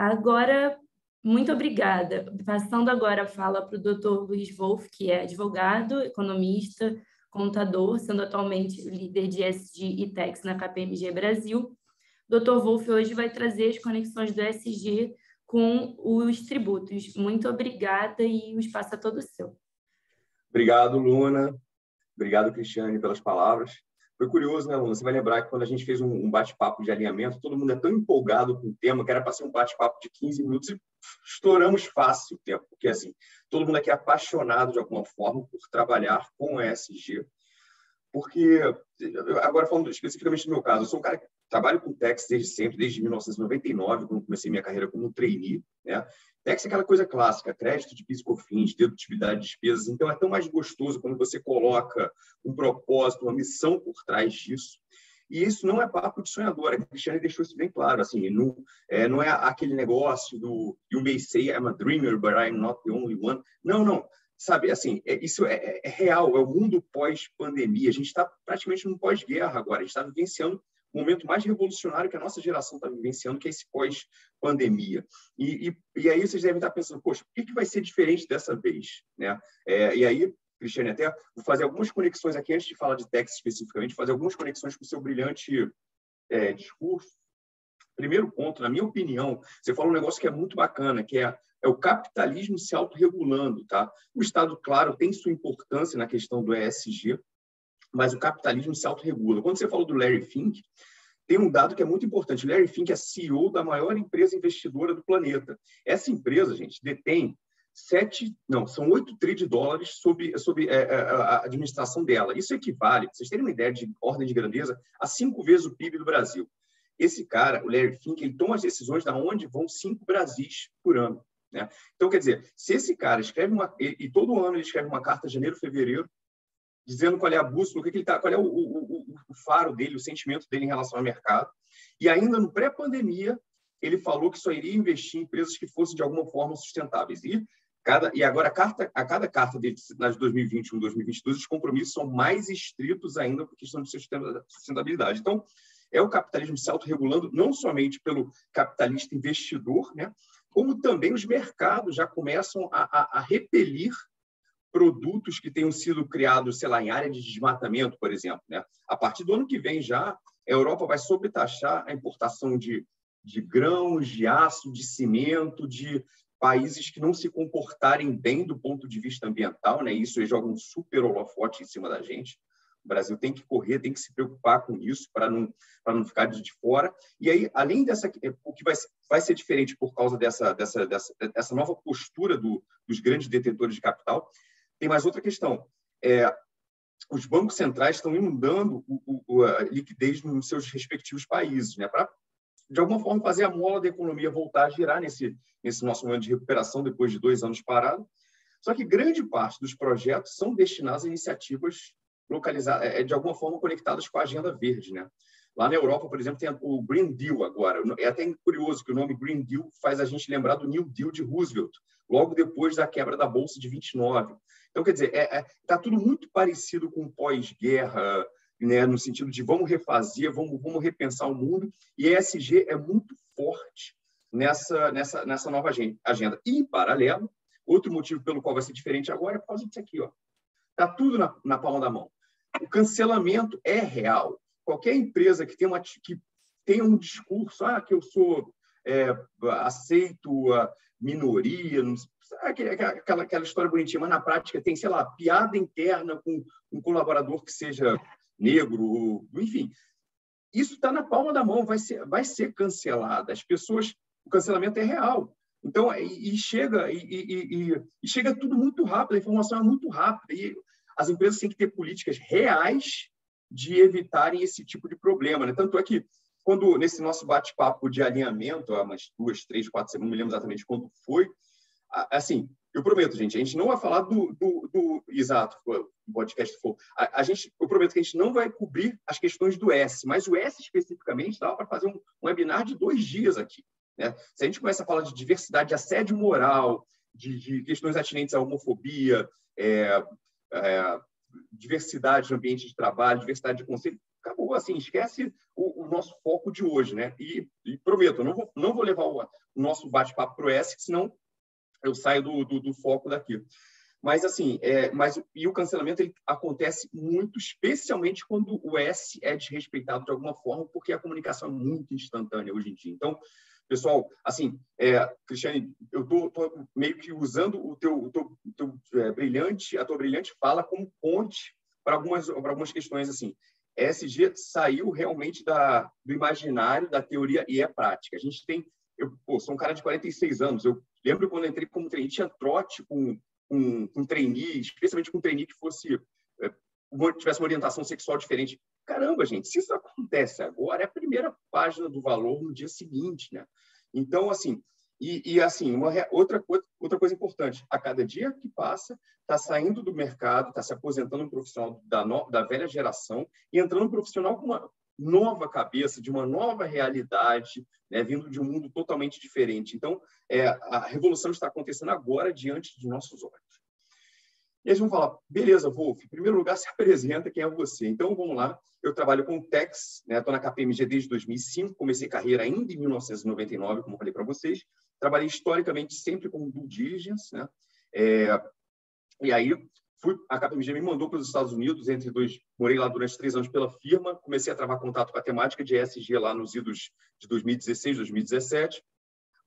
Agora, muito obrigada. Passando agora a fala para o Dr. Luiz Wolff, que é advogado, economista, contador, sendo atualmente líder de ESG e Tax na KPMG Brasil. O Dr. Wolff hoje vai trazer as conexões do ESG com os tributos. Muito obrigada e o espaço é todo seu. Obrigado, Luna. Obrigado, Cristiane, pelas palavras. Foi curioso, né, Luna? Você vai lembrar que quando a gente fez um bate-papo de alinhamento, todo mundo é tão empolgado com o tema que era para ser um bate-papo de 15 minutos e estouramos fácil o tempo, porque assim, todo mundo aqui é apaixonado de alguma forma por trabalhar com ESG. Porque, agora falando especificamente do meu caso, eu sou um cara que trabalho com tax desde sempre, desde 1999, quando comecei minha carreira como trainee, né? Tax é aquela coisa clássica, crédito de PIS e COFINS, dedutividade de despesas. Então, é tão mais gostoso quando você coloca um propósito, uma missão por trás disso. E isso não é papo de sonhador. A Cristiane deixou isso bem claro. Assim, não é aquele negócio do "you may say I'm a dreamer, but I'm not the only one". Não, não. Sabe, assim, isso é real, é o mundo pós-pandemia. A gente está praticamente num pós-guerra agora. A gente está vivenciando o momento mais revolucionário que a nossa geração está vivenciando, que é esse pós-pandemia. E aí vocês devem estar pensando, poxa, por que vai ser diferente dessa vez? Né? E aí, Cristiane, até vou fazer algumas conexões aqui, antes de falar de tax especificamente, fazer algumas conexões com o seu brilhante discurso. Primeiro ponto, na minha opinião, você falou um negócio que é muito bacana, que é o capitalismo se autorregulando. Tá? O Estado, claro, tem sua importância na questão do ESG, mas o capitalismo se autorregula. Quando você falou do Larry Fink, tem um dado que é muito importante. O Larry Fink é CEO da maior empresa investidora do planeta. Essa empresa, gente, detém são 8 trilhões de dólares sob a administração dela. Isso equivale, para vocês terem uma ideia de ordem de grandeza, a 5 vezes o PIB do Brasil. Esse cara, o Larry Fink, ele toma as decisões de onde vão 5 Brasis por ano. Né? Então, quer dizer, se esse cara escreve e todo ano ele escreve uma carta janeiro, fevereiro, dizendo qual é a bússola, qual é o faro dele, o sentimento dele em relação ao mercado, e ainda no pré-pandemia ele falou que só iria investir em empresas que fossem de alguma forma sustentáveis. E agora a cada carta dele, nas 2021, 2022, os compromissos são mais estritos ainda por questão de sustentabilidade. Então, é o capitalismo se autorregulando, não somente pelo capitalista investidor, né, como também os mercados já começam a repelir produtos que tenham sido criados, sei lá, em área de desmatamento, por exemplo. Né? A partir do ano que vem já, a Europa vai sobretaxar a importação de grãos, de aço, de cimento, de países que não se comportarem bem do ponto de vista ambiental. Né? Isso joga um super holofote em cima da gente. O Brasil tem que correr, tem que se preocupar com isso para não ficar de fora. E aí, além o que vai ser diferente por causa dessa nova postura dos grandes detentores de capital, tem mais outra questão. Os bancos centrais estão inundando a liquidez nos seus respectivos países, né, para, de alguma forma, fazer a mola da economia voltar a girar nesse nosso momento de recuperação depois de 2 anos parado. Só que grande parte dos projetos são destinados a iniciativas localizadas, de alguma forma conectadas com a agenda verde. Né? Lá na Europa, por exemplo, tem o Green Deal agora. É até curioso que o nome Green Deal faz a gente lembrar do New Deal de Roosevelt, logo depois da quebra da Bolsa de 29. Então, quer dizer, está tudo muito parecido com o pós-guerra, né, no sentido de vamos refazer, vamos repensar o mundo, e a ESG é muito forte nessa nova agenda. E, em paralelo, outro motivo pelo qual vai ser diferente agora é por causa disso aqui. Está tudo na palma da mão. O cancelamento é real. Qualquer empresa que tenha um discurso, que eu sou aceito a minoria, não, aquela história bonitinha, mas na prática tem, sei lá, piada interna com um colaborador que seja negro, enfim. Isso está na palma da mão, vai ser cancelado. As pessoas, o cancelamento é real. Então, chega tudo muito rápido, a informação é muito rápida, e as empresas têm que ter políticas reais de evitarem esse tipo de problema. Né? Tanto é que, quando nesse nosso bate-papo de alinhamento, há umas 2, 3, 4 semanas, não me lembro exatamente quando foi, assim, eu prometo, gente, a gente não vai falar exato, o podcast for. Eu prometo que a gente não vai cobrir as questões do S, mas o S especificamente dá para fazer um webinar de 2 dias aqui. Né? Se a gente começa a falar de diversidade, de assédio moral, de questões atinentes à homofobia, diversidade no ambiente de trabalho, diversidade de conceito, acabou, assim, esquece o nosso foco de hoje, né? E prometo, eu não vou levar o nosso bate-papo para o S, senão eu saio do foco daqui. Mas, assim, e o cancelamento ele acontece muito, especialmente quando o S é desrespeitado de alguma forma, porque a comunicação é muito instantânea hoje em dia. Então, pessoal, assim, Cristiane, eu tô meio que usando a tua brilhante fala como ponte para algumas questões, assim. ESG saiu realmente do imaginário, da teoria e é prática. A gente tem... Eu sou um cara de 46 anos. Eu lembro quando eu entrei como trainee, tinha trote com trainee, especialmente com trainee que tivesse uma orientação sexual diferente. Caramba, gente, se isso acontece agora, é a primeira página do Valor no dia seguinte, né? Então, assim, assim, outra coisa importante, a cada dia que passa, está saindo do mercado, está se aposentando um profissional da velha geração e entrando um profissional com uma nova cabeça, de uma nova realidade, né, vindo de um mundo totalmente diferente. Então, a revolução está acontecendo agora diante de nossos olhos. E eles vão falar, beleza, Wolf, em primeiro lugar, se apresenta, quem é você? Então, vamos lá. Eu trabalho com Tex, né? Estou na KPMG desde 2005, comecei carreira ainda em 1999, como falei para vocês. Trabalhei historicamente sempre com due diligence, né? E aí, a KPMG me mandou para os Estados Unidos, morei lá durante 3 anos pela firma, comecei a travar contato com a temática de ESG lá nos idos de 2016, 2017.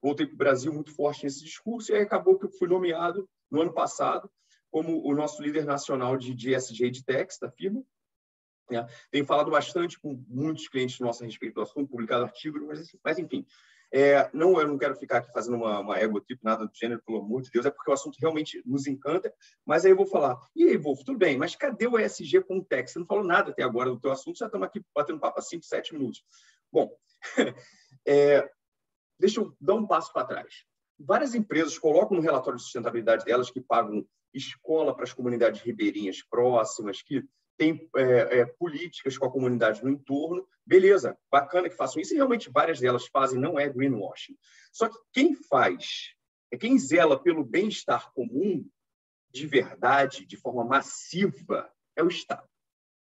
Voltei para o Brasil muito forte nesse discurso e aí acabou que eu fui nomeado no ano passado como o nosso líder nacional de ESG de Tex da firma. Tenho falado bastante com muitos clientes nossos a respeito do assunto, publicado artigos, mas enfim. Eu não quero ficar aqui fazendo uma ego-trip, nada do gênero, pelo amor de Deus, é porque o assunto realmente nos encanta, mas aí eu vou falar, e aí, Wolf, tudo bem, mas cadê o ESG com o Tex? Você não falou nada até agora do teu assunto, já estamos aqui batendo papo há 5, 7 minutos. Bom, deixa eu dar um passo para trás. Várias empresas colocam no relatório de sustentabilidade delas que pagam escola para as comunidades ribeirinhas próximas, que tem políticas com a comunidade no entorno. Beleza, bacana que façam isso, e realmente várias delas fazem, não é greenwashing. Só que quem faz, quem zela pelo bem-estar comum, de verdade, de forma massiva, é o Estado.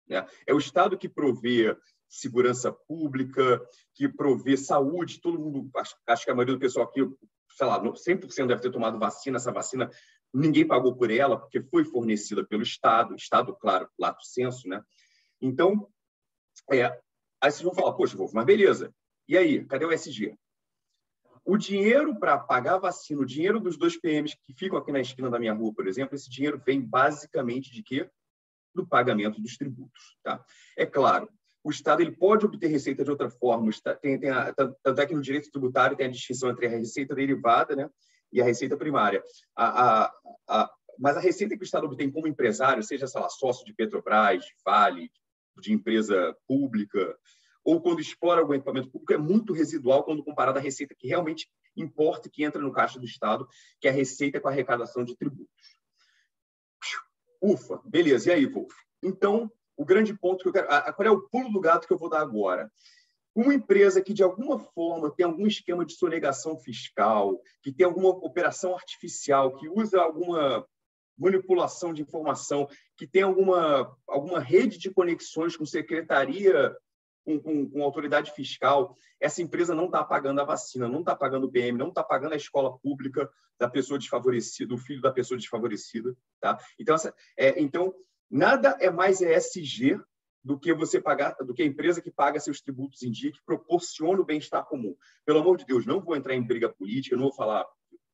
Né? É o Estado que provê segurança pública, que provê saúde. Todo mundo, acho que a maioria do pessoal aqui, sei lá, 100% deve ter tomado vacina. Essa vacina ninguém pagou por ela, porque foi fornecida pelo Estado, claro, lato sensu, né? Então, aí vocês vão falar, poxa, Wolf, mas beleza, e aí, cadê o ESG? O dinheiro para pagar a vacina, o dinheiro dos 2 PMs que ficam aqui na esquina da minha rua, por exemplo, esse dinheiro vem basicamente de quê? Do pagamento dos tributos, tá? É claro, o Estado ele pode obter receita de outra forma, tanto é que no direito tributário tem a distinção entre a receita derivada, né, e a receita primária. Mas a receita que o Estado obtém como empresário, seja, sei lá, sócio de Petrobras, de Vale, de empresa pública, ou quando explora algum equipamento público, é muito residual quando comparado à receita que realmente importa e que entra no caixa do Estado, que é a receita com a arrecadação de tributos. Ufa, beleza. E aí, Wolf? Então, o grande ponto que eu quero... Qual é o pulo do gato que eu vou dar agora? Uma empresa que, de alguma forma, tem algum esquema de sonegação fiscal, que tem alguma operação artificial, que usa alguma manipulação de informação, que tem alguma rede de conexões com secretaria, com autoridade fiscal, essa empresa não está pagando a vacina, não está pagando o PM, não está pagando a escola pública da pessoa desfavorecida, do filho da pessoa desfavorecida. Tá? Então, nada é mais ESG do que a empresa que paga seus tributos em dia, que proporciona o bem-estar comum. Pelo amor de Deus, não vou entrar em briga política, não vou falar,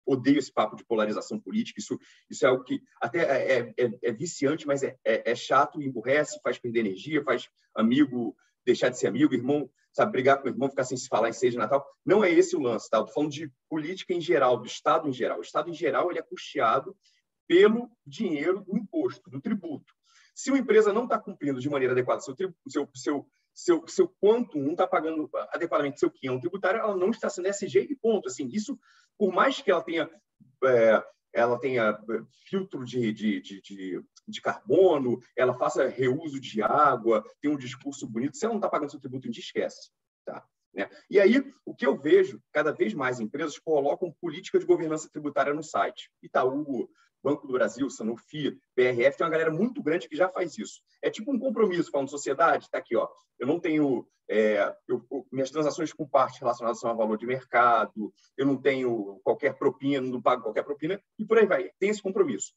odeio esse papo de polarização política, isso é algo que até é viciante, mas é chato, emburrece, faz perder energia, faz amigo deixar de ser amigo, irmão, sabe, brigar com o irmão, ficar sem se falar em ceia de Natal. Não é esse o lance, tá? Eu estou falando de política em geral, do Estado em geral. O Estado em geral ele é custeado pelo dinheiro do imposto, do tributo. Se uma empresa não está cumprindo de maneira adequada seu quanto, não está pagando adequadamente seu quinhão tributário, ela não está sendo ESG e ponto. Assim, isso, por mais que ela tenha filtro de carbono, ela faça reuso de água, tem um discurso bonito, se ela não está pagando seu tributo, a gente esquece. Tá? Né? E aí, o que eu vejo, cada vez mais empresas colocam política de governança tributária no site. Itaú, Banco do Brasil, Sanofi, BRF, tem uma galera muito grande que já faz isso. É tipo um compromisso, falando sociedade, está aqui, ó, eu não tenho minhas transações com parte relacionadas são a valor de mercado, eu não tenho qualquer propina, não pago qualquer propina, e por aí vai, tem esse compromisso.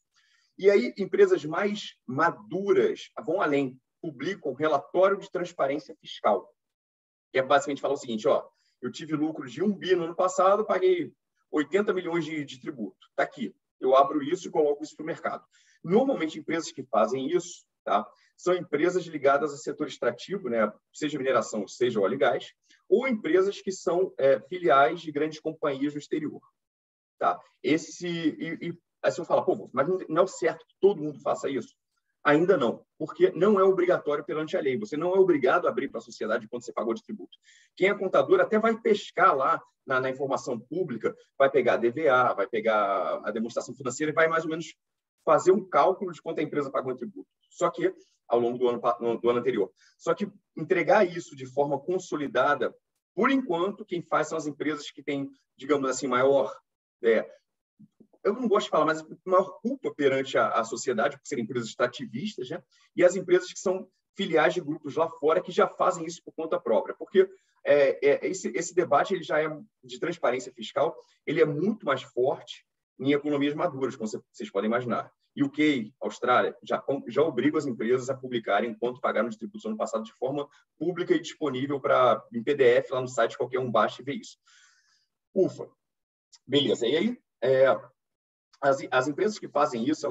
E aí, empresas mais maduras vão além, publicam relatório de transparência fiscal, que é basicamente falar o seguinte, ó, eu tive lucro de 1 bi no ano passado, paguei 80 milhões de tributo. Está aqui. Eu abro isso e coloco isso para o mercado. Normalmente, empresas que fazem isso, tá, são empresas ligadas a setor extrativo, né, seja mineração, seja óleo e gás, ou empresas que são filiais de grandes companhias no exterior. Tá? Aí você fala, pô, mas não é certo que todo mundo faça isso? Ainda não, porque não é obrigatório perante a lei. Você não é obrigado a abrir para a sociedade quando você pagou de tributo. Quem é contador até vai pescar lá na informação pública, vai pegar a DVA, vai pegar a demonstração financeira e vai mais ou menos fazer um cálculo de quanto a empresa pagou em tributo. Só que, ao longo do ano anterior. Só que entregar isso de forma consolidada, por enquanto, quem faz são as empresas que têm, digamos assim, maior... eu não gosto de falar, mas maior culpa perante a sociedade, por serem empresas extrativistas, né? E as empresas que são filiais de grupos lá fora que já fazem isso por conta própria. Porque esse debate ele já é de transparência fiscal, ele é muito mais forte em economias maduras, como vocês podem imaginar. UK, Austrália, já obrigam as empresas a publicarem quanto pagaram de tributos no ano passado de forma pública e disponível em PDF lá no site, qualquer um baixa e vê isso. Ufa! Beleza. E aí... As empresas que fazem isso,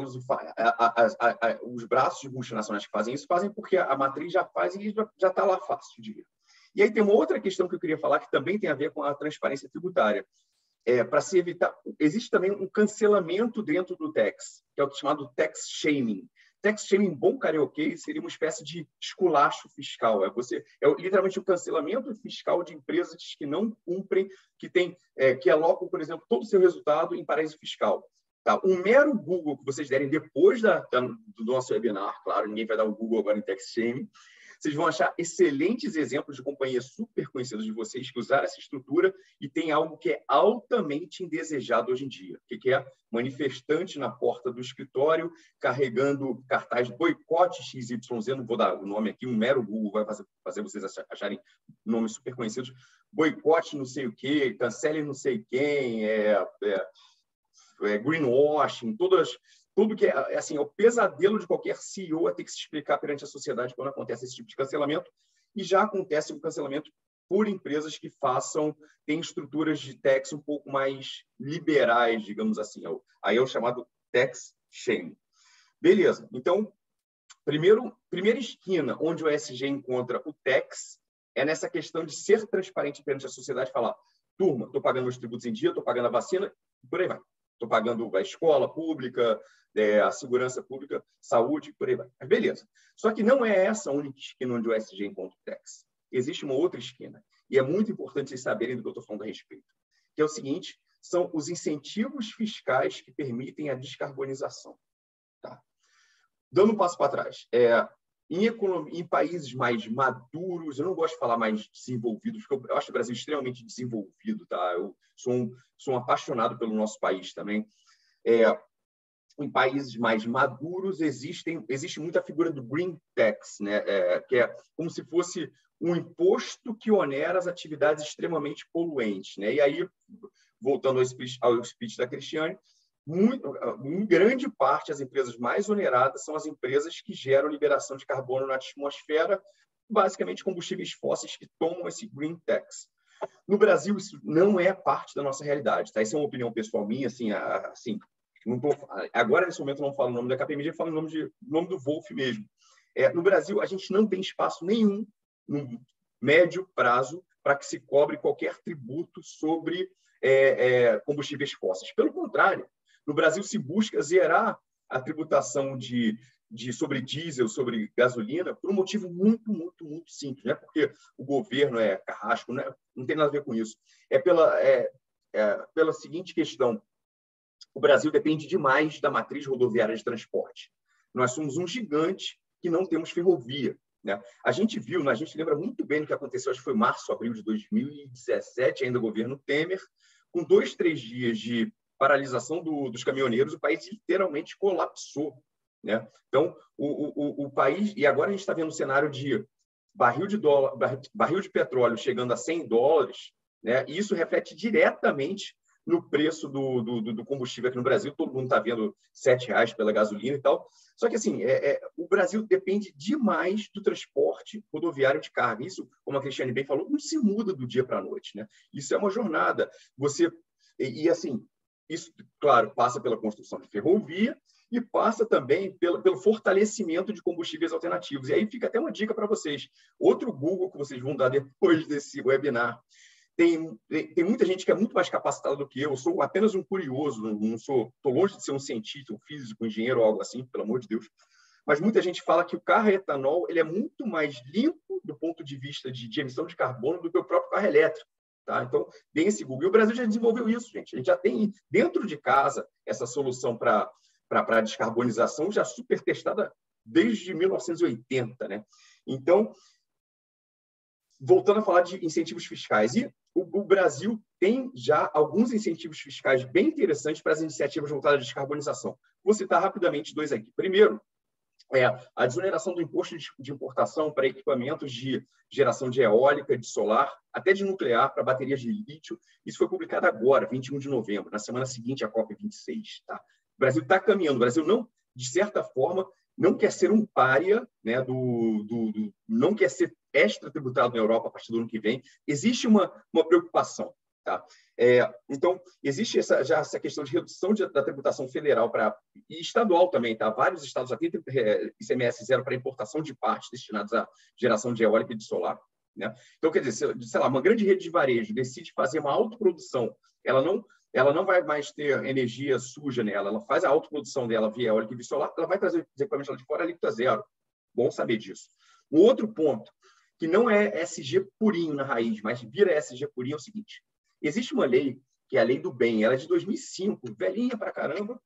os braços de multinacionais que fazem isso, fazem porque a matriz já faz e já está lá fácil de ver. E aí tem uma outra questão que eu queria falar que também tem a ver com a transparência tributária. Para se evitar, existe também um cancelamento dentro do tax, que é o chamado tax shaming. Tax shaming, bom carioquês, seria uma espécie de esculacho fiscal. É literalmente o cancelamento fiscal de empresas que não cumprem, que alocam, por exemplo, todo o seu resultado em paraíso fiscal. Tá? Um mero Google que vocês derem depois do nosso webinar, claro, ninguém vai dar o Google agora em tax shaming, vocês vão achar excelentes exemplos de companhias super conhecidas de vocês que usaram essa estrutura e tem algo que é altamente indesejado hoje em dia, que é manifestante na porta do escritório, carregando cartaz de boicote XYZ, não vou dar o nome aqui, um mero Google vai fazer vocês acharem nomes super conhecidos, boicote não sei o quê, cancele não sei quem, greenwashing, tudo que é assim, é o pesadelo de qualquer CEO a ter que se explicar perante a sociedade quando acontece esse tipo de cancelamento, e já acontece um cancelamento por empresas que têm estruturas de tax um pouco mais liberais, digamos assim. Aí é o chamado tax shaming. Beleza. Então, primeira esquina onde o ESG encontra o tax é nessa questão de ser transparente perante a sociedade, falar, turma, estou pagando os tributos em dia, estou pagando a vacina, e por aí vai. Estou pagando a escola pública, a segurança pública, saúde, por aí vai. Mas beleza. Só que não é essa a única esquina onde o ESG encontra o tax. Existe uma outra esquina. E é muito importante vocês saberem do que eu estou falando a respeito. Que é o seguinte, são os incentivos fiscais que permitem a descarbonização. Tá? Dando um passo para trás. Em países mais maduros, eu não gosto de falar mais desenvolvidos, porque eu acho o Brasil extremamente desenvolvido. Tá? Eu sou um apaixonado pelo nosso país também. Em países mais maduros, existe muita figura do green tax, né? Que é como se fosse um imposto que onera as atividades extremamente poluentes. Né? E aí, voltando ao speech da Cristiane, em grande parte, as empresas mais oneradas são as empresas que geram liberação de carbono na atmosfera, basicamente combustíveis fósseis que tomam esse green tax. No Brasil, isso não é parte da nossa realidade. Tá? Isso é uma opinião pessoal minha, assim agora, nesse momento, eu não falo o nome da KPMG, eu falo o nome do Wolf mesmo. No Brasil, a gente não tem espaço nenhum, no médio prazo, para que se cobre qualquer tributo sobre combustíveis fósseis. Pelo contrário, no Brasil se busca zerar a tributação sobre diesel, sobre gasolina, por um motivo muito, muito, muito simples. Não é porque o governo é carrasco, não tem nada a ver com isso. É pela seguinte questão. O Brasil depende demais da matriz rodoviária de transporte. Nós somos um gigante que não temos ferrovia. Né? A gente lembra muito bem do que aconteceu, acho que foi março, abril de 2017, ainda governo Temer, com 2, 3 dias de paralisação dos caminhoneiros, o país literalmente colapsou, né? Então, o país... E agora a gente está vendo um cenário de barril de petróleo chegando a $100, né? E isso reflete diretamente no preço do combustível aqui no Brasil. Todo mundo está vendo R$7 pela gasolina e tal. Só que, assim, o Brasil depende demais do transporte rodoviário de carga. Isso, como a Cristiane bem falou, não se muda do dia para a noite, né? Isso é uma jornada. Assim, isso, claro, passa pela construção de ferrovia e passa também pelo fortalecimento de combustíveis alternativos. E aí fica até uma dica para vocês. Outro Google que vocês vão dar depois desse webinar. Tem muita gente que é muito mais capacitada do que eu. Eu sou apenas um curioso, estou longe de ser um cientista, um físico, um engenheiro ou algo assim, pelo amor de Deus. Mas muita gente fala que o carro a etanol ele é muito mais limpo do ponto de vista de emissão de carbono do que o próprio carro elétrico. Tá? Então, deem esse Google. E o Brasil já desenvolveu isso, gente. A gente já tem dentro de casa essa solução para a descarbonização já super testada desde 1980. Né? Então, voltando a falar de incentivos fiscais. E o Brasil tem já alguns incentivos fiscais bem interessantes para as iniciativas voltadas à descarbonização. Vou citar rapidamente dois aqui. Primeiro, a desoneração do imposto de importação para equipamentos de geração de eólica, de solar, até de nuclear, para baterias de lítio. Isso foi publicado agora, 21 de novembro, na semana seguinte à COP26. Tá? O Brasil está caminhando. O Brasil, não, de certa forma, não quer ser um pária, né, não quer ser extra-tributado na Europa a partir do ano que vem. Existe uma preocupação. Tá? Então, existe já essa questão de redução da tributação federal e estadual também. Tá? Vários estados já têm ICMS zero para importação de partes destinadas à geração de eólica e de solar. Né? Então, quer dizer, sei lá, uma grande rede de varejo decide fazer uma autoprodução, ela não vai mais ter energia suja nela, ela faz a autoprodução dela via eólica e via solar, ela vai trazer os equipamentos lá de fora alíquota zero. Bom saber disso. Um outro ponto, que não é SG purinho na raiz, mas vira SG purinho, é o seguinte. Existe uma lei, que é a Lei do Bem, ela é de 2005, velhinha pra caramba,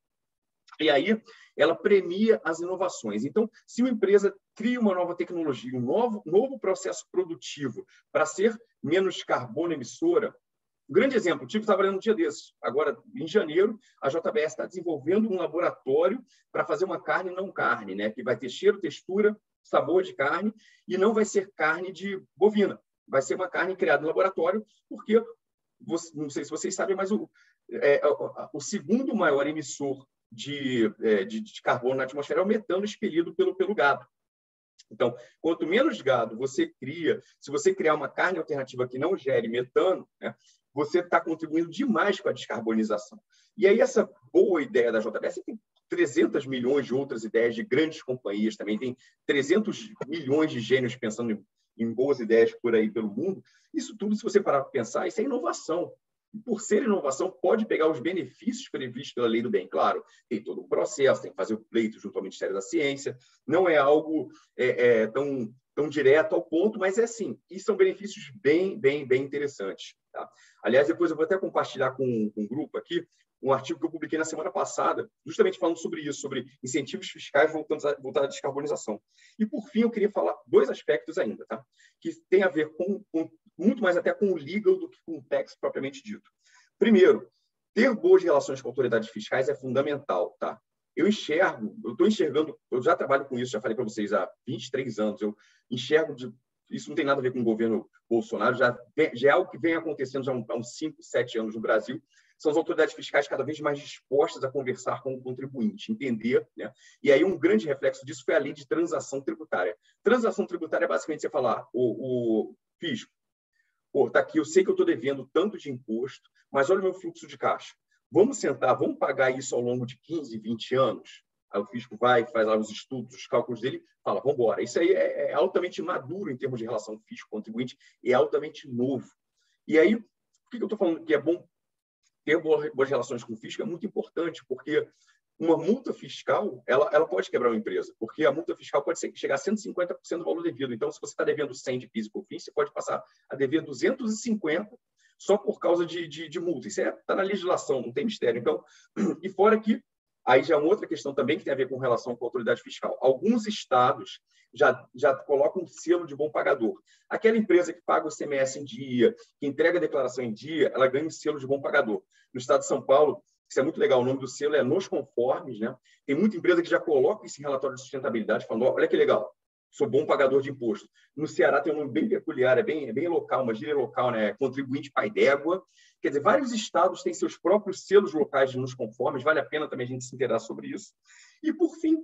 e aí ela premia as inovações. Então, se uma empresa cria uma nova tecnologia, um novo processo produtivo para ser menos carbono emissora, um grande exemplo, o Tico estava lendo um dia desses. Agora, em janeiro, a JBS está desenvolvendo um laboratório para fazer uma carne não carne, né? Que vai ter cheiro, textura, sabor de carne, e não vai ser carne de bovina. Vai ser uma carne criada no laboratório, porque, não sei se vocês sabem, mas o segundo maior emissor de carbono na atmosfera é o metano expelido pelo gado. Então, quanto menos gado você cria, se você criar uma carne alternativa que não gere metano, né, você está contribuindo demais com a descarbonização. E aí, essa boa ideia da JBS tem 300 milhões de outras ideias de grandes companhias também, tem 300 milhões de gênios pensando em boas ideias por aí pelo mundo. Isso tudo, se você parar para pensar, isso é inovação. E por ser inovação, pode pegar os benefícios previstos pela Lei do Bem. Claro, tem todo um processo, tem que fazer o pleito junto ao Ministério da Ciência, não é algo tão direto ao ponto, mas é sim, e são benefícios bem interessantes. Tá? Aliás, depois eu vou até compartilhar com um grupo aqui um artigo que eu publiquei na semana passada, justamente falando sobre isso, sobre incentivos fiscais voltados à descarbonização. E, por fim, eu queria falar dois aspectos ainda, tá? Que tem a ver muito mais até com o legal do que com o tax propriamente dito. Primeiro, ter boas relações com autoridades fiscais é fundamental, tá? Eu estou enxergando, eu já trabalho com isso, já falei para vocês há 23 anos, eu enxergo, isso não tem nada a ver com o governo Bolsonaro, já é algo que vem acontecendo já há uns 5, 7 anos no Brasil. São as autoridades fiscais cada vez mais dispostas a conversar com o contribuinte, entender, né? E aí um grande reflexo disso foi a lei de transação tributária. Transação tributária é basicamente você falar, o fisco, tá aqui, eu sei que eu estou devendo tanto de imposto, mas olha o meu fluxo de caixa. Vamos sentar, vamos pagar isso ao longo de 15, 20 anos? Aí o fisco vai, faz lá os estudos, os cálculos dele, fala, vamos embora. Isso aí é altamente maduro em termos de relação fisco-contribuinte, é altamente novo. E aí, por que eu estou falando que é bom ter boas relações com o fisco? É muito importante, porque uma multa fiscal, ela pode quebrar uma empresa, porque a multa fiscal pode chegar a 150% do valor devido. Então, se você está devendo 100 de PIS e COFINS, você pode passar a dever 250 só por causa de multa. Isso está na legislação, não tem mistério. Então, e fora que, aí já é uma outra questão também que tem a ver com relação com a autoridade fiscal. Alguns estados já colocam um selo de bom pagador. Aquela empresa que paga o ICMS em dia, que entrega a declaração em dia, ela ganha um selo de bom pagador. No estado de São Paulo, Isso é muito legal. O nome do selo é Nos Conformes, né? Tem muita empresa que já coloca esse relatório de sustentabilidade, falando, olha que legal, sou bom pagador de imposto. No Ceará tem um nome bem peculiar, é bem local, uma gíria local, né? Contribuinte pai d'égua. Quer dizer, vários estados têm seus próprios selos locais de Nos Conformes, vale a pena também a gente se inteirar sobre isso. E, por fim,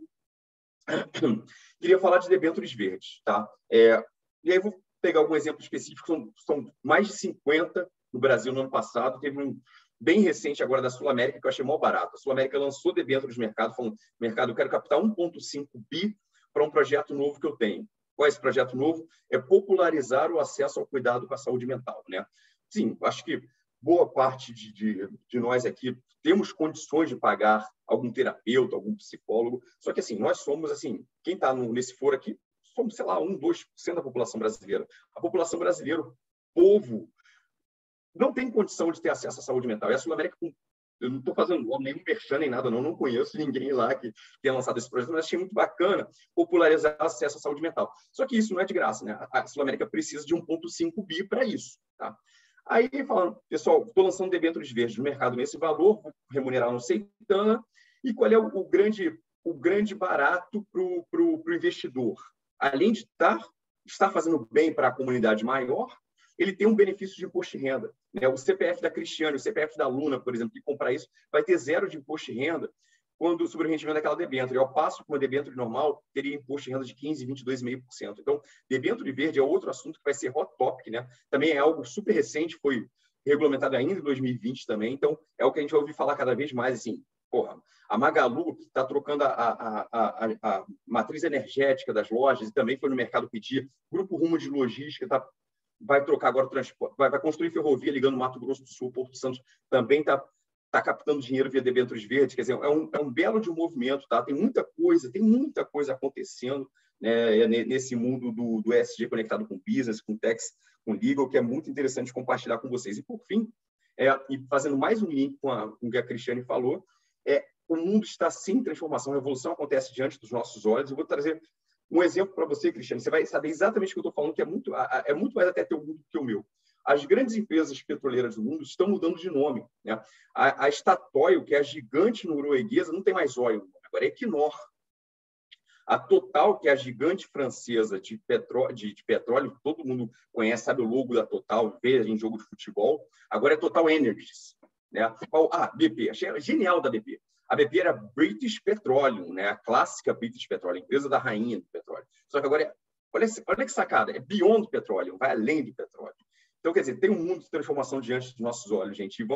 queria falar de debêntures verdes, tá? E aí eu vou pegar algum exemplo específico, são mais de 50 no Brasil no ano passado, teve um bem recente agora da Sul América, que eu achei mó barato. A Sul América lançou debêntures no mercado, falando, mercado, eu quero captar 1,5 bi para um projeto novo que eu tenho. Qual é esse projeto novo? É popularizar o acesso ao cuidado com a saúde mental, né? Sim, acho que boa parte de nós aqui temos condições de pagar algum terapeuta, algum psicólogo, só que, assim, nós somos, assim, quem está nesse foro aqui, somos, sei lá, 1, 2% da população brasileira. A população brasileira, o povo, não tem condição de ter acesso à saúde mental. E a Sul América, eu não estou fazendo nenhum merchan nem nada, não conheço ninguém lá que tenha lançado esse projeto, mas achei muito bacana popularizar o acesso à saúde mental. Só que isso não é de graça, né? A Sul América precisa de 1,5 bi para isso, tá? Aí, falando, pessoal, estou lançando debêntures verdes no mercado nesse valor, vou remunerar no Seitana, e qual é o grande barato para o investidor? Além de estar fazendo bem para a comunidade maior, ele tem um benefício de imposto de renda, né? O CPF da Cristiane, o CPF da Luna, por exemplo, que comprar isso, vai ter 0 de imposto de renda sobre o rendimento daquela debênture. Ao passo que uma debênture normal teria imposto de renda de 15%, 22,5%. Então, debênture verde é outro assunto que vai ser hot topic, né? Também é algo super recente, foi regulamentado ainda em 2020 também. Então, é o que a gente vai ouvir falar cada vez mais, assim, porra, a Magalu está trocando a matriz energética das lojas e também foi no mercado pedir. Grupo Rumo de Logística vai trocar agora o transporte, vai construir ferrovia ligando Mato Grosso do Sul, Porto Santo, também está captando dinheiro via debêntures verdes. Quer dizer, é um belo de um movimento, tá? Tem muita coisa acontecendo, né, nesse mundo do ESG conectado com business, com tax, com legal, que é muito interessante compartilhar com vocês. E, por fim, e fazendo mais um link com o que a Cristiane falou, o mundo está sim em transformação, a revolução acontece diante dos nossos olhos. Eu vou trazer um exemplo para você, Cristiane. Você vai saber exatamente o que eu estou falando, que é muito mais até teu mundo que o meu. As grandes empresas petroleiras do mundo estão mudando de nome, né? A Statoil, que é a gigante norueguesa, não tem mais óleo, agora é Equinor. A Total, que é a gigante francesa de petróleo, todo mundo conhece, sabe o logo da Total, vê em jogo de futebol, agora é Total Energies, né? BP, achei genial da BP. A BP era British Petroleum, né? A clássica British Petroleum, empresa da rainha do petróleo. Só que agora, olha que sacada, é Beyond Petroleum, vai além do petróleo. Então, quer dizer, tem um mundo de transformação diante dos nossos olhos, gente. E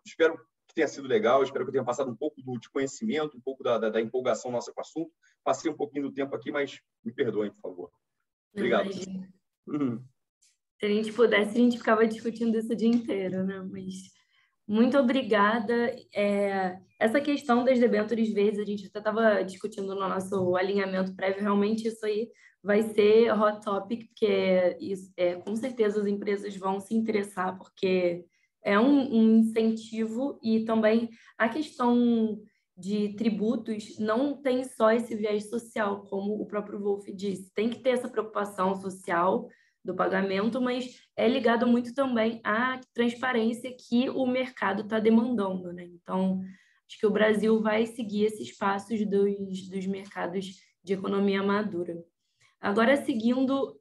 espero que tenha sido legal, espero que eu tenha passado um pouco de conhecimento, um pouco da empolgação nossa com o assunto. Passei um pouquinho do tempo aqui, mas me perdoem, por favor. Obrigado. Se a gente pudesse, a gente ficava discutindo isso o dia inteiro, né? Mas muito obrigada. Essa questão das debêntures verdes, a gente até estava discutindo no nosso alinhamento prévio, realmente isso aí vai ser hot topic, porque com certeza as empresas vão se interessar, porque é um incentivo, e também a questão de tributos não tem só esse viés social, como o próprio Wolf disse. Tem que ter essa preocupação social do pagamento, mas é ligado muito também à transparência que o mercado está demandando, né? Então, acho que o Brasil vai seguir esses passos dos mercados de economia madura. Agora, seguindo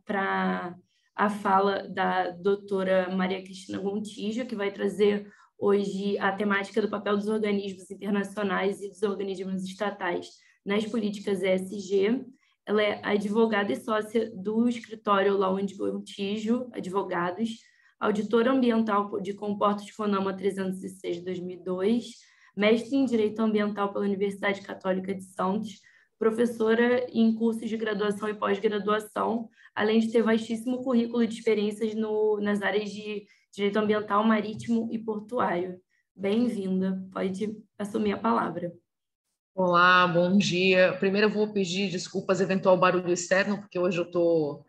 para a fala da doutora Maria Cristina Gontijo, que vai trazer hoje a temática do papel dos organismos internacionais e dos organismos estatais nas políticas ESG. Ela é advogada e sócia do escritório Law & Gontijo Advogados, auditora ambiental de Comportos Fonama 306 de 2002, mestre em Direito Ambiental pela Universidade Católica de Santos, professora em cursos de graduação e pós-graduação, além de ter vastíssimo currículo de experiências nas áreas de Direito Ambiental, Marítimo e Portuário. Bem-vinda, pode assumir a palavra. Olá, bom dia. Primeiro eu vou pedir desculpas eventual barulho externo, porque hoje eu tô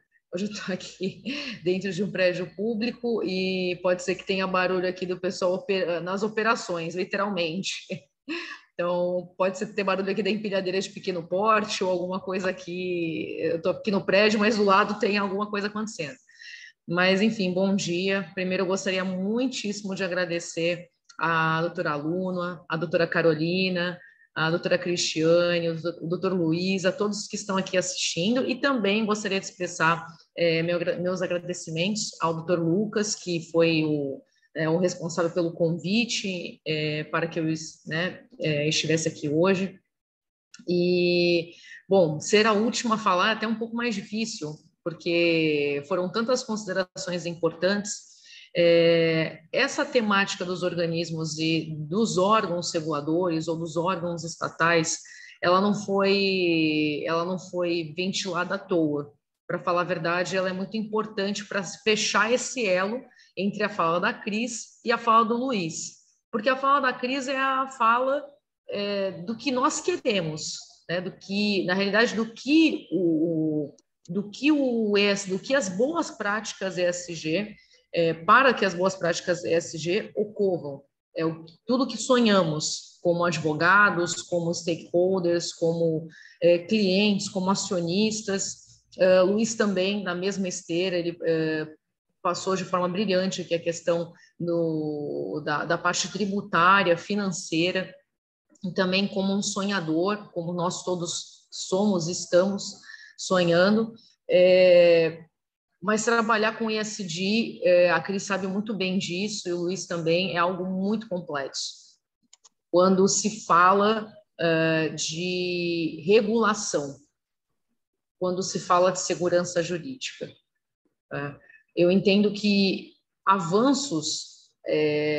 aqui dentro de um prédio público e pode ser que tenha barulho aqui do pessoal nas operações, literalmente. Então, pode ser ter barulho aqui da empilhadeira de pequeno porte ou alguma coisa aqui. Eu estou aqui no prédio, mas do lado tem alguma coisa acontecendo. Mas, enfim, bom dia. Primeiro, eu gostaria muitíssimo de agradecer a doutora Luna, a doutora Carolina, a doutora Cristiane, o doutor Luiz, a todos que estão aqui assistindo, e também gostaria de expressar meus agradecimentos ao doutor Lucas, que foi o responsável pelo convite para que eu estivesse aqui hoje. E, bom, ser a última a falar é até um pouco mais difícil, porque foram tantas considerações importantes. Essa temática dos organismos e dos órgãos reguladores ou dos órgãos estatais, ela não foi ventilada à toa. Para falar a verdade, ela é muito importante para fechar esse elo entre a fala da Cris e a fala do Luiz, porque a fala da Cris é a fala do que nós queremos, né? Do que, na realidade, do que as boas práticas ESG, para que as boas práticas ESG ocorram, tudo que sonhamos como advogados, como stakeholders, como clientes, como acionistas. Luiz também, na mesma esteira, ele passou de forma brilhante que a questão da parte tributária, financeira, e também como um sonhador, como nós todos somos, estamos sonhando. Mas trabalhar com ESG, a Cris sabe muito bem disso, e o Luiz também, é algo muito complexo. Quando se fala de regulação, quando se fala de segurança jurídica. Eu entendo que avanços,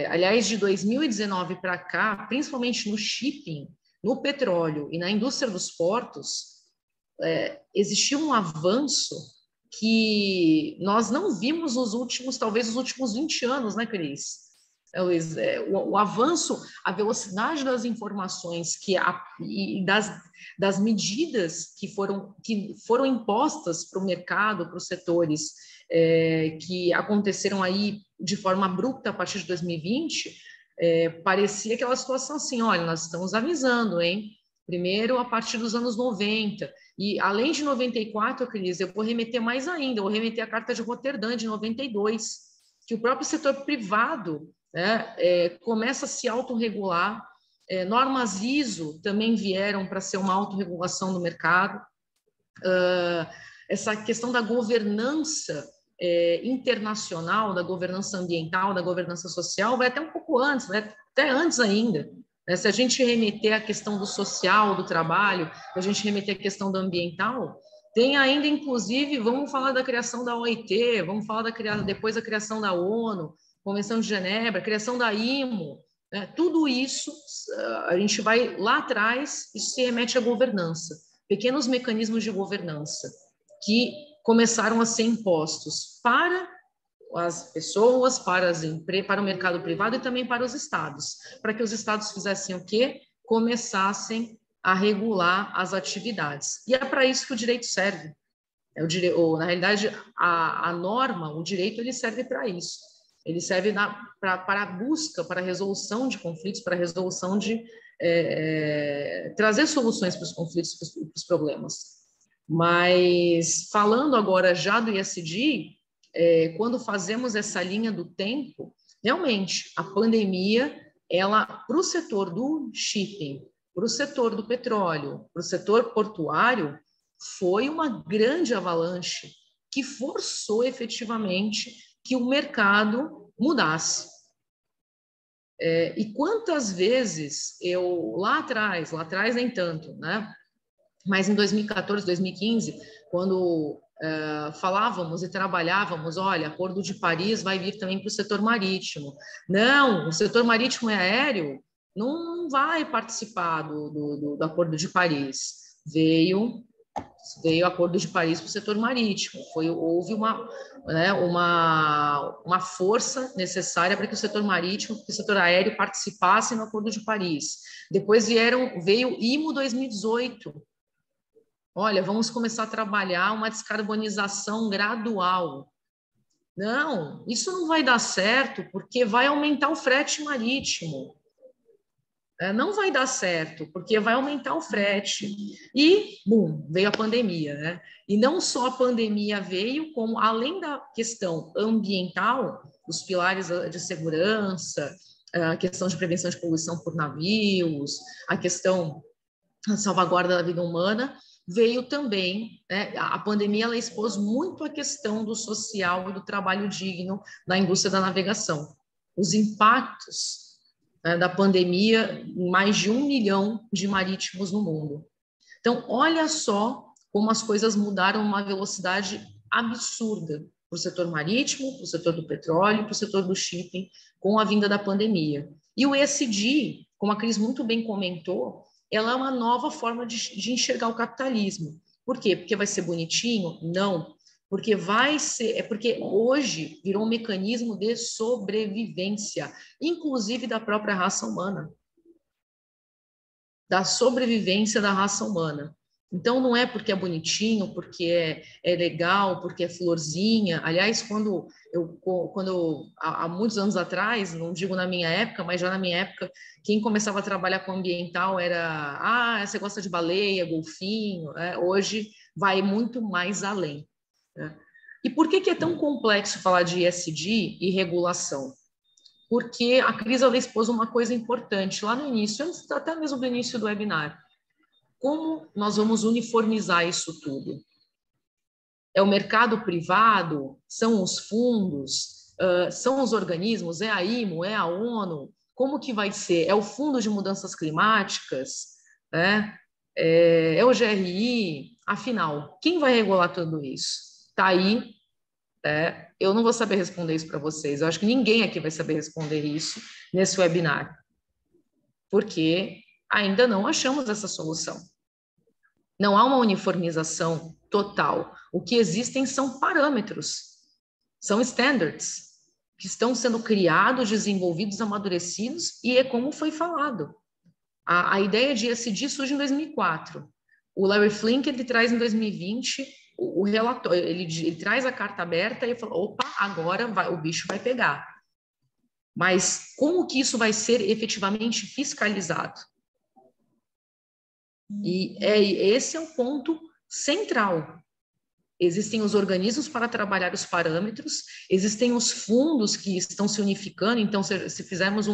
aliás, de 2019 para cá, principalmente no shipping, no petróleo e na indústria dos portos, existiu um avanço que nós não vimos talvez os últimos 20 anos, né, Cris? Luiz, o avanço, a velocidade das informações e das medidas que foram impostas para o mercado, para os setores, que aconteceram aí de forma abrupta a partir de 2020, parecia aquela situação assim, olha, nós estamos avisando, hein? Primeiro, a partir dos anos 90, e além de 94, Cris, eu vou remeter mais ainda, eu vou remeter a Carta de Roterdã, de 92, que o próprio setor privado começa a se autorregular, normas ISO também vieram para ser uma autorregulação do mercado, essa questão da governança internacional, da governança ambiental, da governança social, vai até um pouco antes, vai até antes ainda. Se a gente remeter à questão do social, do trabalho, a gente remeter à questão do ambiental, tem ainda, inclusive, vamos falar da criação da OIT, vamos falar depois da criação da ONU, Convenção de Genebra, criação da IMO, né? Tudo isso, a gente vai lá atrás, isso se remete à governança, pequenos mecanismos de governança que começaram a ser impostos para as pessoas, para o mercado privado e também para os estados, para que os estados fizessem o quê? Começassem a regular as atividades. E é para isso que o direito serve. Na realidade, a norma, o direito, ele serve para isso. Ele serve para a busca, para a resolução de conflitos, para a resolução de trazer soluções para os conflitos, para os problemas. Mas, falando agora já do ESG, quando fazemos essa linha do tempo, realmente, a pandemia, para o setor do shipping, para o setor do petróleo, para o setor portuário, foi uma grande avalanche que forçou efetivamente que o mercado mudasse. E quantas vezes lá atrás nem tanto, né? Mas em 2014, 2015, quando falávamos e trabalhávamos, olha, Acordo de Paris vai vir também para o setor marítimo. Não, o setor marítimo e aéreo não vai participar do Acordo de Paris. Veio o Acordo de Paris para o setor marítimo. Houve uma força necessária para que o setor marítimo e o setor aéreo participassem no Acordo de Paris. Depois veio o IMO 2018. Olha, vamos começar a trabalhar uma descarbonização gradual. Não, isso não vai dar certo, porque vai aumentar o frete marítimo. Não vai dar certo, porque vai aumentar o frete. E, veio a pandemia, né? E não só a pandemia veio, como além da questão ambiental, os pilares de segurança, a questão de prevenção de poluição por navios, a questão da salvaguarda da vida humana, veio também, né, a pandemia ela expôs muito a questão do social e do trabalho digno na indústria da navegação. Os impactos, né, da pandemia em mais de 1 milhão de marítimos no mundo. Então, olha só como as coisas mudaram a uma velocidade absurda para o setor marítimo, para o setor do petróleo, para o setor do shipping, com a vinda da pandemia. E o ESG, como a Cris muito bem comentou, ela é uma nova forma de enxergar o capitalismo. Por quê? Porque vai ser bonitinho? Não. Porque porque hoje virou um mecanismo de sobrevivência, inclusive da própria raça humana. Da sobrevivência da raça humana. Então, não é porque é bonitinho, porque é legal, porque é florzinha. Aliás, quando há muitos anos atrás, não digo na minha época, mas já na minha época, quem começava a trabalhar com ambiental era, você gosta de baleia, golfinho, né? Hoje vai muito mais além. Né? E por que é tão complexo falar de ESG e regulação? Porque a Cris expôs uma coisa importante lá no início, até mesmo do início do webinar. Como nós vamos uniformizar isso tudo? É o mercado privado? São os fundos? São os organismos? É a IMO? É a ONU? Como que vai ser? É o Fundo de Mudanças Climáticas? É o GRI? Afinal, quem vai regular tudo isso? Está aí. Eu não vou saber responder isso para vocês. Eu acho que ninguém aqui vai saber responder isso nesse webinar, porque ainda não achamos essa solução. Não há uma uniformização total. O que existem são parâmetros, são standards, que estão sendo criados, desenvolvidos, amadurecidos, e é como foi falado. A ideia de ESG surge em 2004. O Larry Flink, ele traz em 2020 o relatório, ele traz a carta aberta e fala, opa, agora o bicho vai pegar. Mas como que isso vai ser efetivamente fiscalizado? E esse é o ponto central. Existem os organismos para trabalhar os parâmetros, existem os fundos que estão se unificando. Então, se fizermos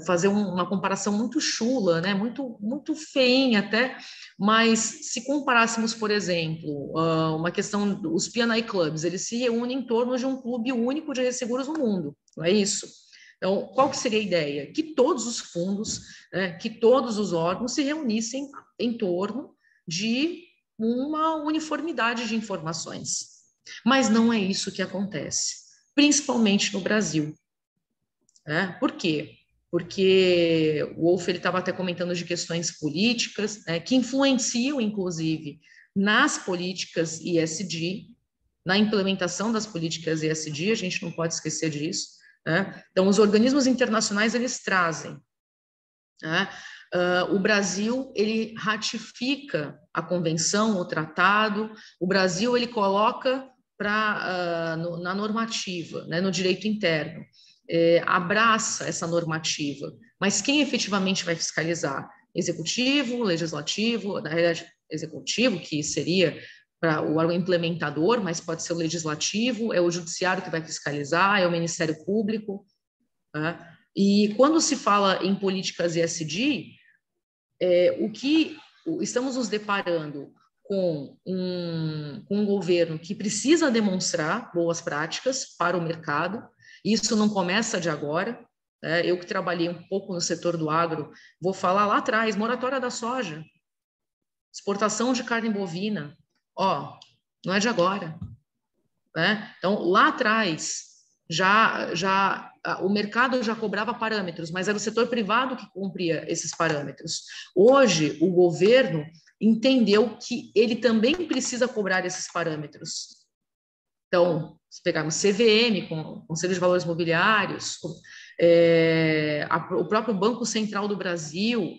fazer uma comparação muito chula, né, muito feinha até, mas se comparássemos, por exemplo, uma questão, os P&I Clubs, eles se reúnem em torno de um clube único de resseguros no mundo, não é isso? Então, qual que seria a ideia? Que todos os fundos, que todos os órgãos se reunissem em torno de uma uniformidade de informações. Mas não é isso que acontece, principalmente no Brasil. Por quê? Porque o Wolff estava até comentando de questões políticas, que influenciam, inclusive, nas políticas ESG, na implementação das políticas ESG, a gente não pode esquecer disso. Então, os organismos internacionais, eles trazem. O Brasil, ele ratifica a convenção, o tratado, o Brasil, ele coloca na normativa, né, no direito interno, abraça essa normativa, mas quem efetivamente vai fiscalizar? Executivo, legislativo, na realidade, executivo, que seria para o órgão implementador, mas pode ser o legislativo, é o judiciário que vai fiscalizar, é o Ministério Público. E quando se fala em políticas ESG, o que estamos nos deparando com um governo que precisa demonstrar boas práticas para o mercado. Isso não começa de agora. Eu que trabalhei um pouco no setor do agro, vou falar lá atrás, moratória da soja, exportação de carne bovina, não é de agora. Então, lá atrás, o mercado já cobrava parâmetros, mas era o setor privado que cumpria esses parâmetros. Hoje, o governo entendeu que ele também precisa cobrar esses parâmetros. Então, se pegarmos CVM, Conselho de Valores Mobiliários, o próprio Banco Central do Brasil,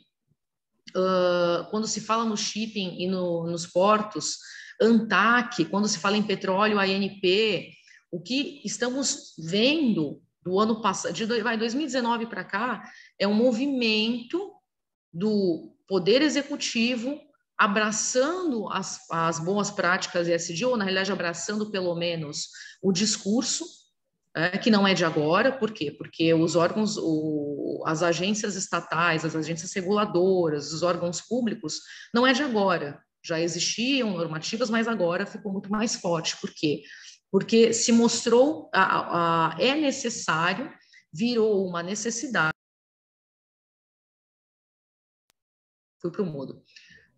quando se fala no shipping e nos portos, ANTAC, quando se fala em petróleo, ANP, o que estamos vendo do ano passado, de 2019 para cá, é um movimento do Poder Executivo abraçando as boas práticas ESG, ou na realidade abraçando pelo menos o discurso, que não é de agora. Por quê? Porque os órgãos, as agências estatais, as agências reguladoras, os órgãos públicos, não é de agora. Já existiam normativas, mas agora ficou muito mais forte. Por quê? Porque se mostrou, é necessário, virou uma necessidade. Fui para o mudo.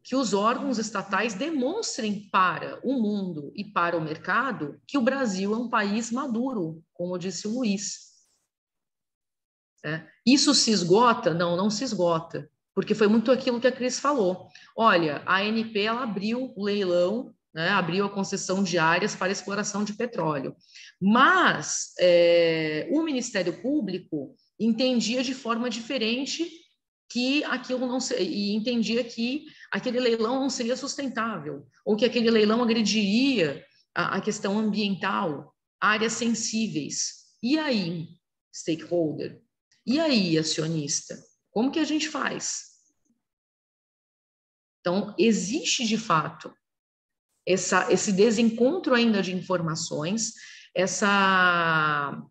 Que os órgãos estatais demonstrem para o mundo e para o mercado que o Brasil é um país maduro, como disse o Luiz. Isso se esgota? Não, não se esgota, porque foi muito aquilo que a Cris falou. Olha, a ANP ela abriu o leilão, né, abriu a concessão de áreas para exploração de petróleo, mas o Ministério Público entendia de forma diferente que aquilo não e entendia que aquele leilão não seria sustentável, ou que aquele leilão agrediria a questão ambiental, áreas sensíveis. E aí, stakeholder? E aí, acionista? Como que a gente faz? Então, existe de fato esse desencontro ainda de informações, essa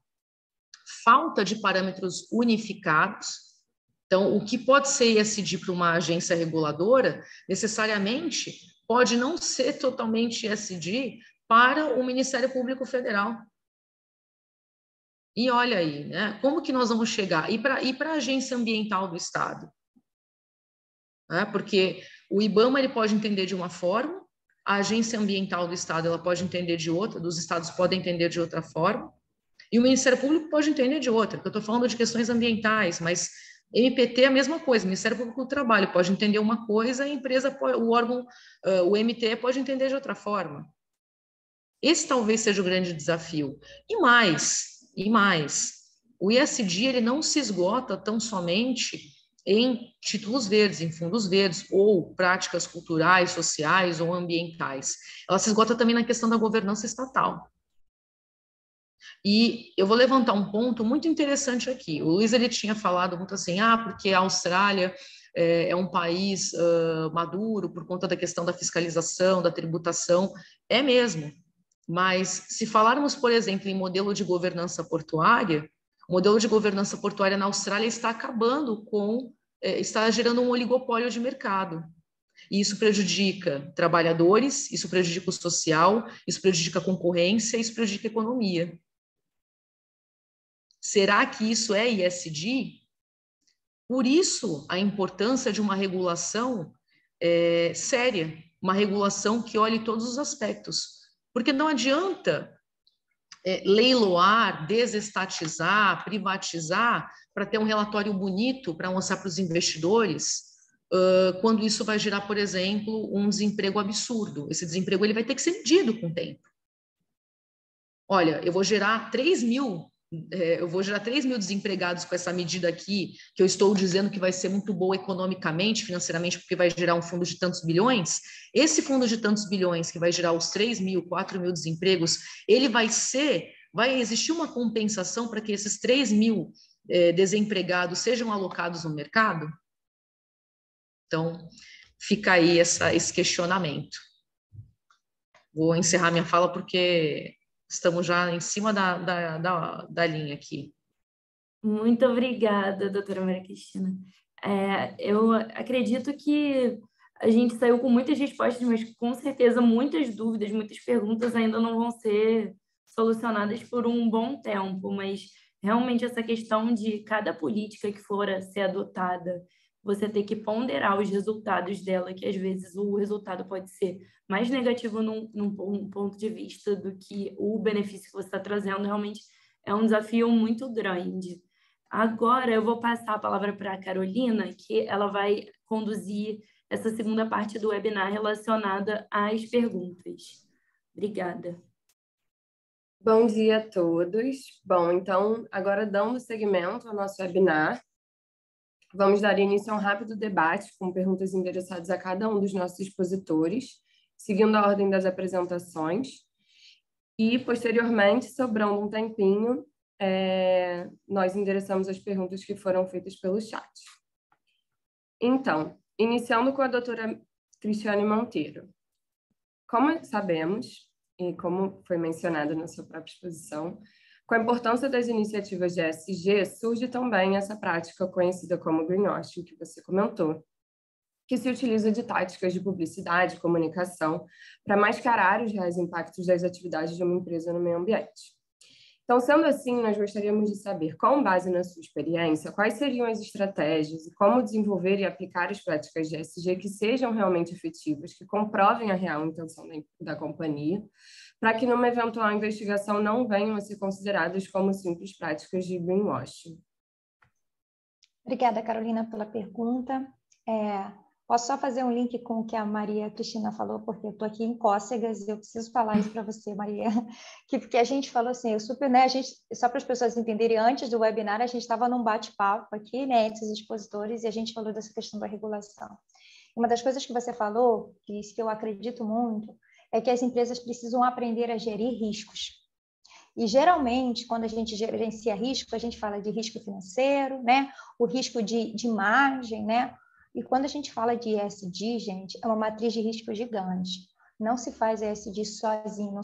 falta de parâmetros unificados. Então, o que pode ser ESG para uma agência reguladora, necessariamente pode não ser totalmente ESG para o Ministério Público Federal. E olha aí, né? Como que nós vamos chegar? E para a Agência Ambiental do Estado? Porque o IBAMA ele pode entender de uma forma, a Agência Ambiental do Estado ela pode entender de outra, dos estados podem entender de outra forma, e o Ministério Público pode entender de outra, porque eu estou falando de questões ambientais, mas MPT é a mesma coisa, o Ministério Público do Trabalho pode entender uma coisa, a empresa, o órgão, o MTE pode entender de outra forma. Esse talvez seja o grande desafio. E mais, o ESG ele não se esgota tão somente em títulos verdes, em fundos verdes, ou práticas culturais, sociais ou ambientais. Ela se esgota também na questão da governança estatal. E eu vou levantar um ponto muito interessante aqui. O Luiz ele tinha falado muito assim, porque a Austrália é um país maduro por conta da questão da fiscalização, da tributação. É mesmo. Mas se falarmos, por exemplo, em modelo de governança portuária, o modelo de governança portuária na Austrália está acabando está gerando um oligopólio de mercado. E isso prejudica trabalhadores, isso prejudica o social, isso prejudica a concorrência, isso prejudica a economia. Será que isso é ESG? Por isso, a importância de uma regulação séria, uma regulação que olhe todos os aspectos. Porque não adianta leiloar, desestatizar, privatizar para ter um relatório bonito para mostrar para os investidores, quando isso vai gerar, por exemplo, um desemprego absurdo. Esse desemprego ele vai ter que ser medido com o tempo. Olha, eu vou gerar 3 mil desempregados com essa medida aqui, que eu estou dizendo que vai ser muito boa economicamente, financeiramente, porque vai gerar um fundo de tantos bilhões. Esse fundo de tantos bilhões, que vai gerar os 3 mil, 4 mil desempregos, ele vai existir uma compensação para que esses 3 mil desempregados sejam alocados no mercado? Então, fica aí esse questionamento. Vou encerrar minha fala porque estamos já em cima da linha aqui. Muito obrigada, doutora Maria Cristina. Eu acredito que a gente saiu com muitas respostas, mas com certeza muitas dúvidas, muitas perguntas ainda não vão ser solucionadas por um bom tempo, mas realmente essa questão de cada política que for a ser adotada, você ter que ponderar os resultados dela, que às vezes o resultado pode ser mais negativo num ponto de vista do que o benefício que você está trazendo, realmente é um desafio muito grande. Agora eu vou passar a palavra para a Carolina, que ela vai conduzir essa segunda parte do webinar relacionada às perguntas. Obrigada. Bom dia a todos. Bom, então, agora dando seguimento ao nosso webinar, vamos dar início a um rápido debate com perguntas endereçadas a cada um dos nossos expositores, seguindo a ordem das apresentações. E, posteriormente, sobrando um tempinho, nós endereçamos as perguntas que foram feitas pelo chat. Então, iniciando com a doutora Cristiane Monteiro. Como sabemos, e como foi mencionado na sua própria exposição, Com a importância das iniciativas de ESG, surge também essa prática conhecida como greenwashing, que você comentou, que se utiliza de táticas de publicidade e comunicação para mascarar os reais impactos das atividades de uma empresa no meio ambiente. Então, sendo assim, nós gostaríamos de saber, com base na sua experiência, quais seriam as estratégias e como desenvolver e aplicar as práticas de ESG que sejam realmente efetivas, que comprovem a real intenção da companhia, para que numa eventual investigação não venham a ser consideradas como simples práticas de greenwashing. Obrigada, Carolina, pela pergunta. Posso só fazer um link com o que a Maria Cristina falou, porque eu estou aqui em Cócegas e eu preciso falar isso para você, Maria, porque a gente falou assim, só para as pessoas entenderem, antes do webinar, a gente estava num bate-papo aqui, né, entre os expositores, e a gente falou dessa questão da regulação. Uma das coisas que você falou, que eu acredito muito, é que as empresas precisam aprender a gerir riscos. E, geralmente, quando a gente gerencia risco, a gente fala de risco financeiro, né, o risco de margem, né? E quando a gente fala de ESG, gente, é uma matriz de risco gigante. Não se faz ESG sozinho.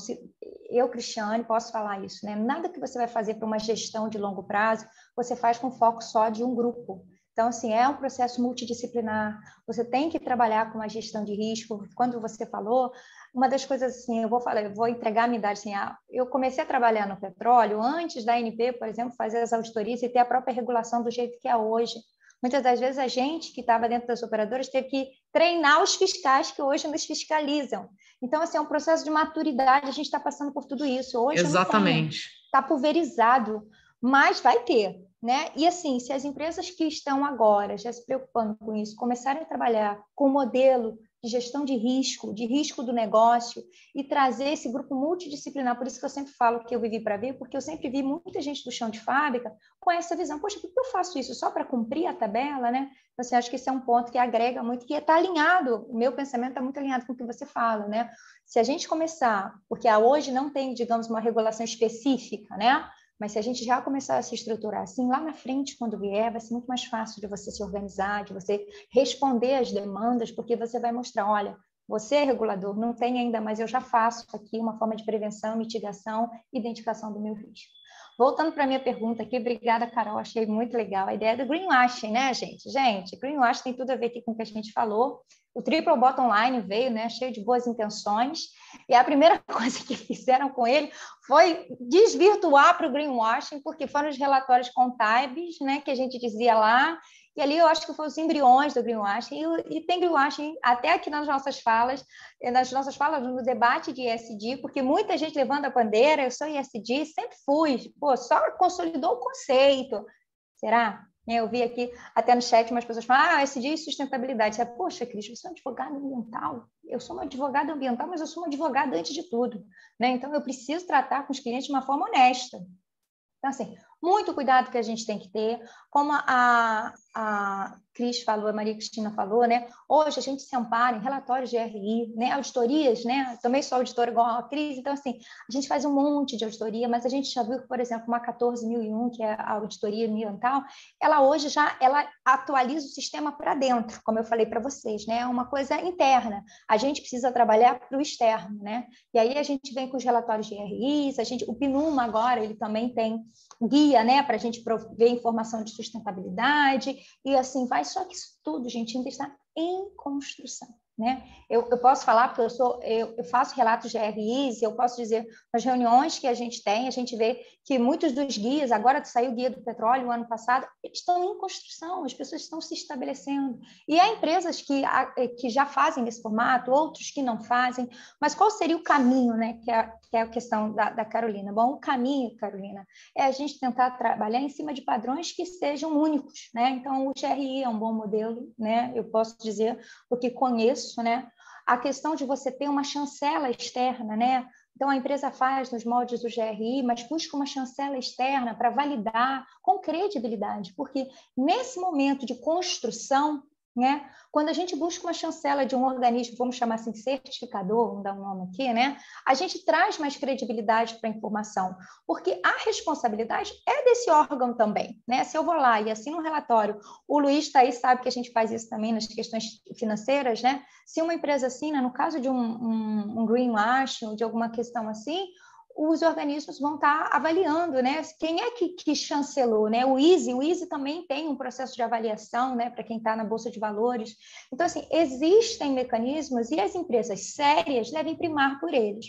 Eu, Cristiane, posso falar isso, né? Nada que você vai fazer para uma gestão de longo prazo, você faz com foco só de um grupo. Então, assim, é um processo multidisciplinar. Você tem que trabalhar com uma gestão de risco. Quando você falou, uma das coisas, assim, eu vou entregar a minha idade, assim, eu comecei a trabalhar no petróleo antes da ANP, por exemplo, fazer as auditorias e ter a própria regulação do jeito que é hoje. Muitas das vezes a gente que estava dentro das operadoras teve que treinar os fiscais que hoje nos fiscalizam. Então, assim, é um processo de maturidade, a gente está passando por tudo isso. Hoje exatamente. Está pulverizado, mas vai ter, né? E assim, se as empresas que estão agora já se preocupando com isso, começarem a trabalhar com o modelo de gestão de risco do negócio e trazer esse grupo multidisciplinar. Por isso que eu sempre falo que eu vivi para ver, porque eu sempre vi muita gente do chão de fábrica com essa visão. Poxa, por que eu faço isso? Só para cumprir a tabela, né? Então, assim, acho que esse é um ponto que agrega muito, que está alinhado, o meu pensamento está muito alinhado com o que você fala, né? Se a gente começar, porque hoje não tem, digamos, uma regulação específica, né? Mas se a gente já começar a se estruturar assim, lá na frente, quando vier, vai ser muito mais fácil de você se organizar, de você responder às demandas, porque você vai mostrar, olha, você é regulador, não tem ainda, mas eu já faço aqui uma forma de prevenção, mitigação, identificação do meu risco. Voltando para a minha pergunta aqui, obrigada, Carol, achei muito legal a ideia do greenwashing, né, gente? Gente, greenwashing tem tudo a ver aqui com o que a gente falou. O Triple Bottom Line veio, né, cheio de boas intenções, e a primeira coisa que fizeram com ele foi desvirtuar para o greenwashing, porque foram os relatórios contábeis, né, que a gente dizia lá, e ali eu acho que foram os embriões do greenwashing, e tem greenwashing até aqui nas nossas falas no debate de ESG, porque muita gente levando a bandeira, eu sou ESG, sempre fui, só consolidou o conceito. Será? Eu vi aqui até no chat umas pessoas falando, ESG e sustentabilidade. Você, poxa, Cris, você é um advogado ambiental? Eu sou uma advogada ambiental, mas eu sou uma advogada antes de tudo, né? Então, eu preciso tratar com os clientes de uma forma honesta. Então, assim, muito cuidado que a gente tem que ter, como a Cris falou, a Maria Cristina falou, né? Hoje a gente se ampara em relatórios de RI, né? Auditorias, né? Também sou auditora igual a Cris, então, assim, a gente faz um monte de auditoria, mas a gente já viu que, por exemplo, uma 14.001, que é a auditoria ambiental, ela hoje ela atualiza o sistema para dentro, como eu falei para vocês, né? É uma coisa interna. A gente precisa trabalhar para o externo, né? E aí a gente vem com os relatórios de RIs, o PNUMA agora, ele também tem guia, né, para a gente prover informação de sustentabilidade, e assim vai, só que isso tudo, gente, ainda está em construção, né? Eu posso falar, porque eu faço relatos de RIs, e eu posso dizer, nas reuniões que a gente tem, a gente vê que muitos dos guias, agora saiu o guia do petróleo, o ano passado, estão em construção, as pessoas estão se estabelecendo, e há empresas que já fazem esse formato, outros que não fazem, mas qual seria o caminho, né, que é a questão da Carolina? Bom, o caminho, Carolina, é a gente tentar trabalhar em cima de padrões que sejam únicos, né? Então, o GRI é um bom modelo, né? Eu posso dizer, porque conheço, né? A questão de você ter uma chancela externa, né? Então, a empresa faz nos moldes do GRI, mas busca uma chancela externa para validar com credibilidade, porque nesse momento de construção, né? Quando a gente busca uma chancela de um organismo, vamos chamar assim, certificador, vamos dar um nome aqui, né? A gente traz mais credibilidade para a informação, porque a responsabilidade é desse órgão também, né? Se eu vou lá e assino um relatório, o Luiz está aí, sabe que a gente faz isso também nas questões financeiras, né? Se uma empresa assina, no caso de um greenwashing, de alguma questão assim, os organismos vão estar avaliando, né? Quem é que chancelou, né? O ISE também tem um processo de avaliação, né? Para quem está na Bolsa de Valores. Então, assim, existem mecanismos e as empresas sérias devem primar por eles.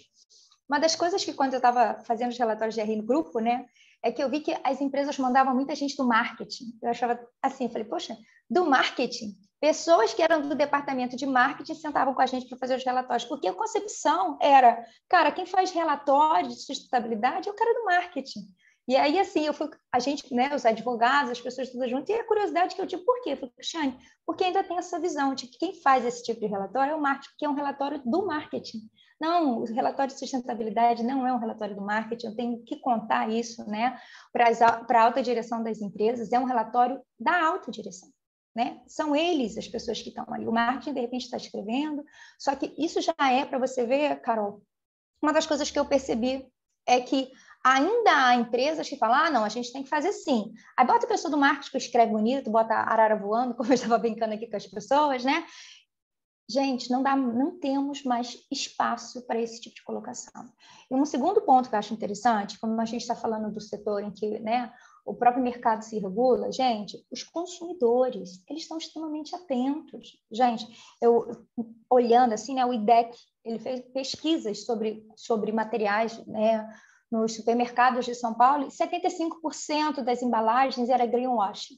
Uma das coisas que, quando eu estava fazendo os relatórios de RI no grupo, né? É que eu vi que as empresas mandavam muita gente do marketing. Eu achava assim, falei, poxa, do marketing? Pessoas que eram do departamento de marketing sentavam com a gente para fazer os relatórios, porque a concepção era, cara, quem faz relatório de sustentabilidade é o cara do marketing. E aí, assim, a gente, né, os advogados, as pessoas todas juntas, e a curiosidade que eu tive, por quê? Eu falei, Cristiane, porque ainda tem essa visão de que quem faz esse tipo de relatório é o marketing, que é um relatório do marketing. Não, o relatório de sustentabilidade não é um relatório do marketing, eu tenho que contar isso, né, para a alta direção das empresas, é um relatório da alta direção. Né? São eles as pessoas que estão ali. O marketing, de repente, está escrevendo. Só que isso já é, para você ver, Carol, uma das coisas que eu percebi é que ainda há empresas que falam, não, a gente tem que fazer sim. Aí bota a pessoa do marketing que escreve bonito, bota a arara voando, como eu estava brincando aqui com as pessoas, né? Gente, não temos mais espaço para esse tipo de colocação. E um segundo ponto que eu acho interessante, como a gente está falando do setor em que, né, o próprio mercado se regula, gente, os consumidores, eles estão extremamente atentos. Gente, eu olhando assim, né, o IDEC, ele fez pesquisas sobre materiais, né, nos supermercados de São Paulo, e 75% das embalagens era greenwashing.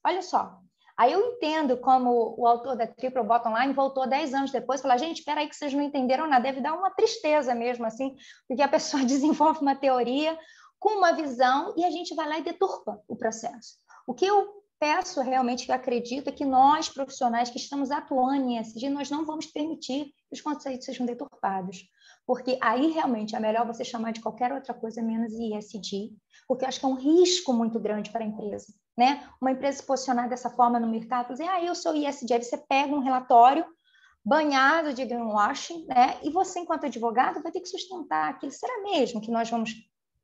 Olha só. Aí eu entendo como o autor da Triple Bottom Line voltou 10 anos depois e falou, gente, espera aí que vocês não entenderam nada. Deve dar uma tristeza mesmo, assim, porque a pessoa desenvolve uma teoria com uma visão e a gente vai lá e deturpa o processo. O que eu peço realmente, que eu acredito, é que nós, profissionais que estamos atuando em ESG, nós não vamos permitir que os conceitos sejam deturpados. Porque aí realmente é melhor você chamar de qualquer outra coisa menos ESG, porque eu acho que é um risco muito grande para a empresa. Né? Uma empresa se posicionar dessa forma no mercado, dizer, eu sou ESG, aí você pega um relatório banhado de greenwashing, né? E você, enquanto advogado, vai ter que sustentar aquilo. Será mesmo que nós vamos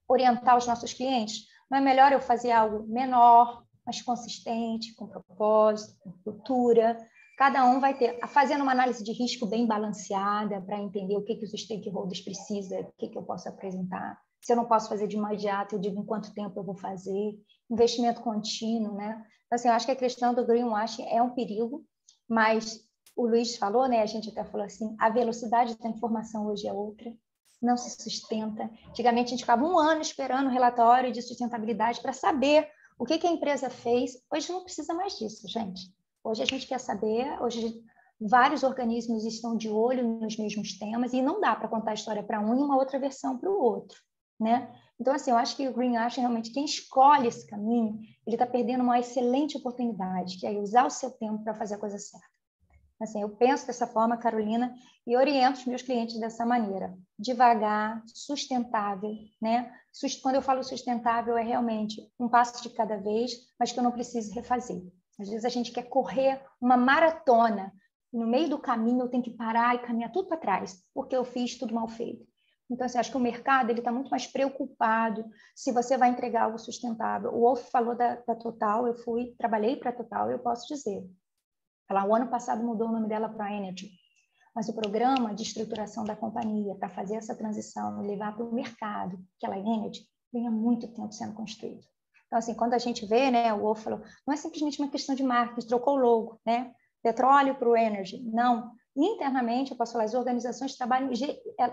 orientar os nossos clientes? Não é melhor eu fazer algo menor, mais consistente, com propósito, com cultura? Cada um vai ter, fazendo uma análise de risco bem balanceada para entender o que os stakeholders precisam, o que eu posso apresentar. Se eu não posso fazer de imediato, eu digo em quanto tempo eu vou fazer. Investimento contínuo, né? Então, assim, eu acho que a questão do greenwashing é um perigo, mas o Luiz falou, né? A gente até falou assim, a velocidade da informação hoje é outra, não se sustenta. Antigamente, a gente ficava 1 ano esperando o relatório de sustentabilidade para saber o que a empresa fez. Hoje não precisa mais disso, gente. Hoje a gente quer saber, hoje vários organismos estão de olho nos mesmos temas e não dá para contar a história para um e uma outra versão para o outro, né? Então, assim, eu acho que o greenwashing, realmente, quem escolhe esse caminho, ele está perdendo uma excelente oportunidade, que é usar o seu tempo para fazer a coisa certa. Assim, eu penso dessa forma, Carolina, e oriento os meus clientes dessa maneira. Devagar, sustentável, né? Quando eu falo sustentável, é realmente um passo de cada vez, mas que eu não preciso refazer. Às vezes a gente quer correr uma maratona, no meio do caminho eu tenho que parar e caminhar tudo para trás, porque eu fiz tudo mal feito. Então, assim, acho que o mercado está muito mais preocupado se você vai entregar algo sustentável. O Wolf falou da Total, trabalhei para a Total, eu posso dizer. Ela, o ano passado, mudou o nome dela para Energy. Mas o programa de estruturação da companhia para fazer essa transição e levar para o mercado, que ela é Energy, vem há muito tempo sendo construído. Então, assim, quando a gente vê, né, o Wolf falou, não é simplesmente uma questão de marketing, trocou o logo, né? Petróleo para o Energy. Não. Internamente, eu posso falar, as organizações trabalham,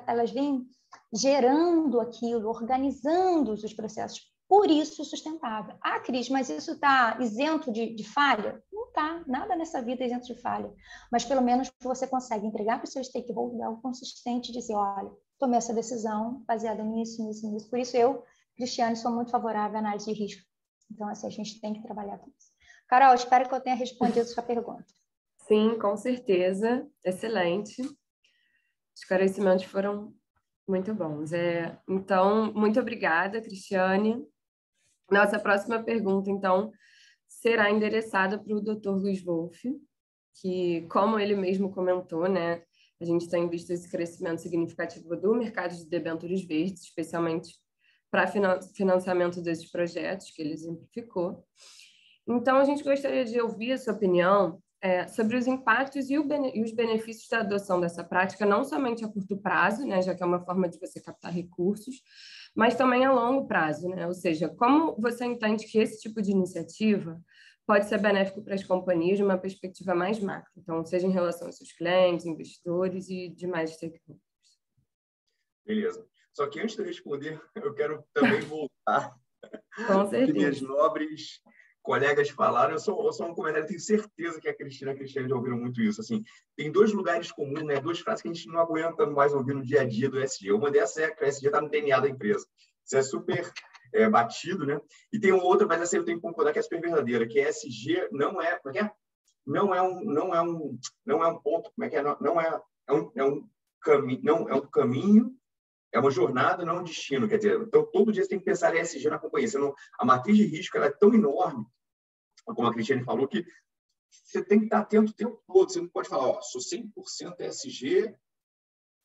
elas vêm gerando aquilo, organizando os processos. Por isso, sustentável. Ah, Cris, mas isso está isento de falha? Não está. Nada nessa vida é isento de falha. Mas, pelo menos, você consegue entregar para o seu stakeholder algo consistente e dizer, olha, tomei essa decisão baseada nisso, nisso, nisso. Por isso, eu, Cristiane, sou muito favorável à análise de risco. Então, assim, a gente tem que trabalhar com isso. Carol, espero que eu tenha respondido a sua pergunta. Sim, com certeza. Excelente. Os esclarecimentos foram muito bons. Então, muito obrigada, Cristiane. Nossa próxima pergunta, então, será endereçada para o Dr. Luiz Wolf, que, como ele mesmo comentou, né, a gente tem visto esse crescimento significativo do mercado de debêntures verdes, especialmente para financiamento desses projetos que ele exemplificou. Então, a gente gostaria de ouvir a sua opinião sobre os impactos e os benefícios da adoção dessa prática, não somente a curto prazo, né, já que é uma forma de você captar recursos, mas também a longo prazo, né? Ou seja, como você entende que esse tipo de iniciativa pode ser benéfico para as companhias de uma perspectiva mais macro, então, seja em relação aos seus clientes, investidores e demais stakeholders. Beleza. Só que antes de responder, eu quero também voltar Com certeza. que minhas nobres colegas falaram. Eu sou um comentário, tenho certeza que a Cristina e a Cristiane já ouviram muito isso. Assim, tem dois lugares comuns, né? Duas frases que a gente não aguenta mais ouvir no dia a dia do ESG. Uma dessas é que o ESG está no DNA da empresa. Isso é super batido, né? E tem outra, mas essa eu tenho que concordar que é super verdadeira, que ESG não é um ponto, como é que é? É um caminho, não é um caminho. É uma jornada, não é um destino. Quer dizer, então, todo dia você tem que pensar em ESG na companhia. A matriz de risco ela é tão enorme, como a Cristiane falou, que você tem que estar atento o tempo todo. Você não pode falar, sou 100% ESG,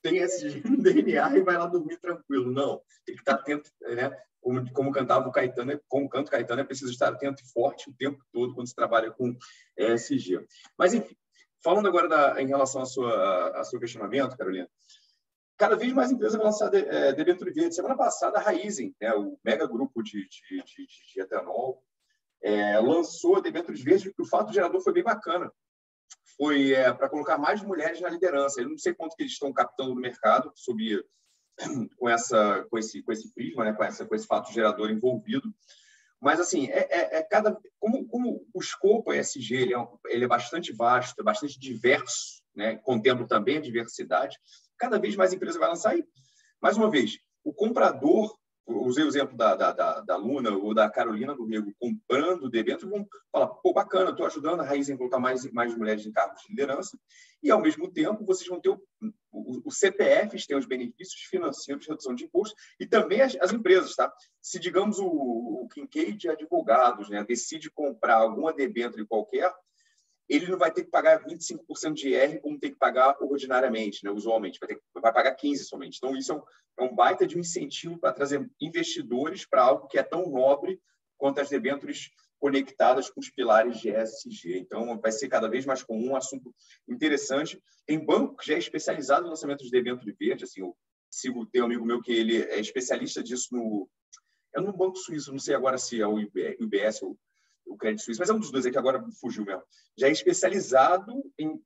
tem ESG no DNA e vai lá dormir tranquilo. Não, tem que estar atento, né? Como cantava o Caetano, como canta o Caetano, é preciso estar atento e forte o tempo todo quando se trabalha com ESG. Mas, enfim, falando agora em relação ao seu questionamento, Carolina, cada vez mais empresas vão lançar debênture verde. Semana passada, a Raízen, né, o mega grupo de etanol, lançou debêntures verdes, porque o fato gerador foi bem bacana. Foi para colocar mais mulheres na liderança. Eu não sei quanto que eles estão captando no mercado com esse prisma, né, com esse fato gerador envolvido. Mas, assim, como o escopo ESG ele é bastante vasto, é bastante diverso, né, contempla também a diversidade, cada vez mais empresa vai lançar. E, mais uma vez, o comprador, usei o exemplo da Luna ou da Carolina do Rego, comprando debênture, vão falar, pô, bacana, estou ajudando a Raízen a colocar mais mulheres em cargos de liderança, e, ao mesmo tempo, vocês vão ter o CPFs, tem os benefícios financeiros de redução de imposto, e também as empresas, tá? Se, digamos, o Kincaid de advogados, né, decide comprar alguma debênture qualquer, ele não vai ter que pagar 25% de IR como tem que pagar ordinariamente, né, usualmente, vai pagar 15% somente. Então, isso é um baita de um incentivo para trazer investidores para algo que é tão nobre quanto as debêntures conectadas com os pilares de ESG. Então, vai ser cada vez mais comum, um assunto interessante. Tem banco que já é especializado no lançamento de debênture verde. Assim, tem um amigo meu que ele é especialista disso no Banco Suíço, não sei agora se é o UBS ou o Crédito Suíço, mas é um dos dois, que agora fugiu mesmo. Já é especializado em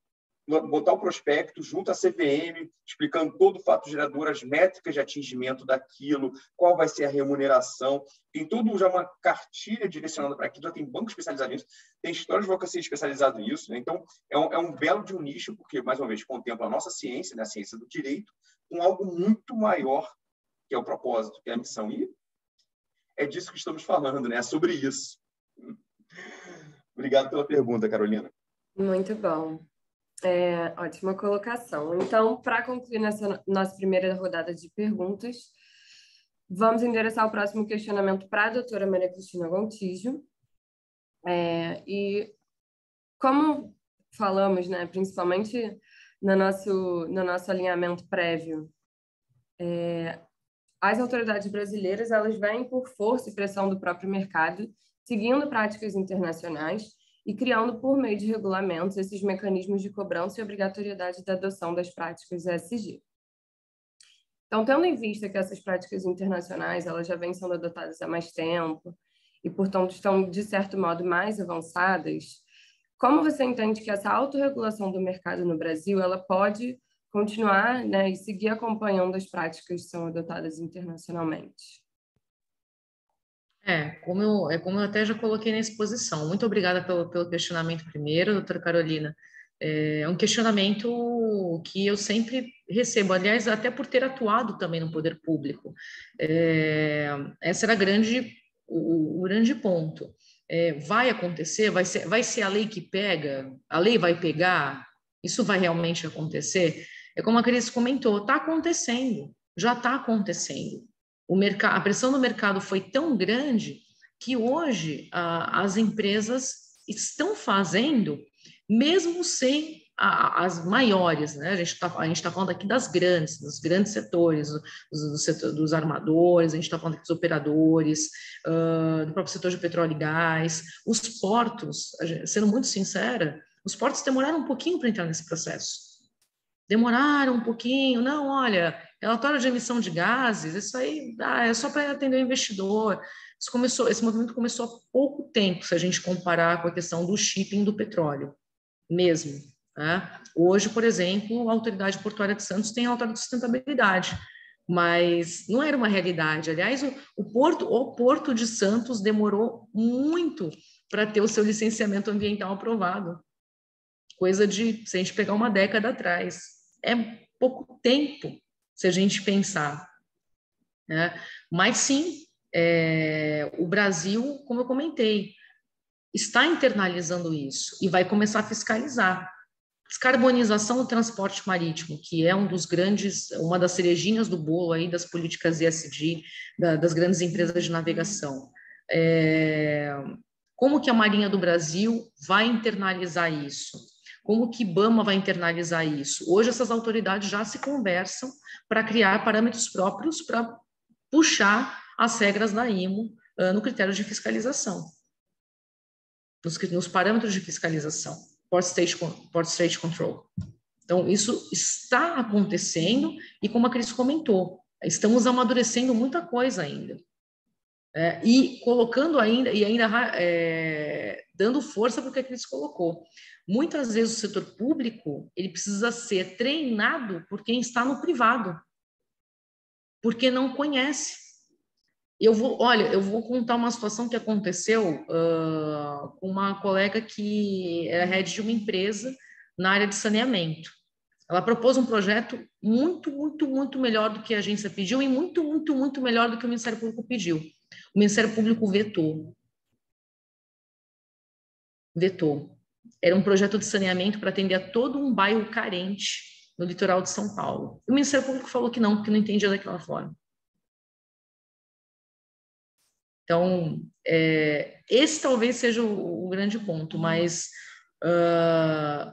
botar o prospecto junto à CVM, explicando todo o fato gerador, as métricas de atingimento daquilo, qual vai ser a remuneração. Tem tudo já uma cartilha direcionada para aquilo, já tem banco especializado nisso, tem história de advocacia especializado nisso, né? Então, é um belo de um nicho, porque, mais uma vez, contempla a nossa ciência, né? A ciência do direito, com algo muito maior, que é o propósito, que é a missão. E é disso que estamos falando, né? É sobre isso. Obrigado pela pergunta, Carolina. Muito bom. Ótima colocação. Então, para concluir nessa nossa primeira rodada de perguntas, vamos endereçar o próximo questionamento para a doutora Maria Cristina Gontijo. E como falamos, né, principalmente no nosso alinhamento prévio, as autoridades brasileiras elas vêm por força e pressão do próprio mercado, seguindo práticas internacionais e criando, por meio de regulamentos, esses mecanismos de cobrança e obrigatoriedade da adoção das práticas ESG. Então, tendo em vista que essas práticas internacionais elas já vêm sendo adotadas há mais tempo e, portanto, estão, de certo modo, mais avançadas, como você entende que essa autorregulação do mercado no Brasil ela pode continuar, né, e seguir acompanhando as práticas que são adotadas internacionalmente? Como eu até já coloquei na exposição. Muito obrigada pelo questionamento primeiro, doutora Carolina. É um questionamento que eu sempre recebo, aliás, até por ter atuado também no poder público. Esse era o grande ponto. Vai acontecer? Vai ser a lei que pega? A lei vai pegar? Isso vai realmente acontecer? É como a Cris comentou, está acontecendo, já está acontecendo. A pressão do mercado foi tão grande que hoje as empresas estão fazendo, mesmo sem as maiores, né? A gente tá falando aqui dos grandes setores, dos armadores, a gente está falando aqui dos operadores, do próprio setor de petróleo e gás, os portos, sendo muito sincera, Os portos demoraram um pouquinho para entrar nesse processo. Demoraram um pouquinho. Não, olha, relatório de emissão de gases, isso aí é só para atender o investidor. Esse movimento começou há pouco tempo, se a gente comparar com a questão do shipping do petróleo, mesmo. Né? Hoje, por exemplo, a Autoridade Portuária de Santos tem relatório de sustentabilidade, mas não era uma realidade. Aliás, o Porto de Santos demorou muito para ter o seu licenciamento ambiental aprovado. Coisa de, se a gente pegar uma década atrás, é pouco tempo, se a gente pensar. Né? Mas sim, o Brasil, como eu comentei, está internalizando isso e vai começar a fiscalizar. Descarbonização do transporte marítimo, que é uma das cerejinhas do bolo aí das políticas ESG, das grandes empresas de navegação. Como que a Marinha do Brasil vai internalizar isso? Como que IBAMA vai internalizar isso? Hoje essas autoridades já se conversam para criar parâmetros próprios para puxar as regras da IMO no critério de fiscalização, nos parâmetros de fiscalização, Port State Control. Então, isso está acontecendo e, como a Cris comentou, estamos amadurecendo muita coisa ainda. E colocando ainda dando força para o que a Cris colocou. Muitas vezes o setor público ele precisa ser treinado por quem está no privado, porque não conhece. Eu vou contar uma situação que aconteceu com uma colega que era head de uma empresa na área de saneamento. Ela propôs um projeto muito, muito, muito melhor do que a agência pediu e muito, muito, muito melhor do que o Ministério Público pediu. O Ministério Público vetou. Era um projeto de saneamento para atender a todo um bairro carente no litoral de São Paulo. O Ministério Público falou que não, porque não entendia daquela forma. Então, esse talvez seja o grande ponto, mas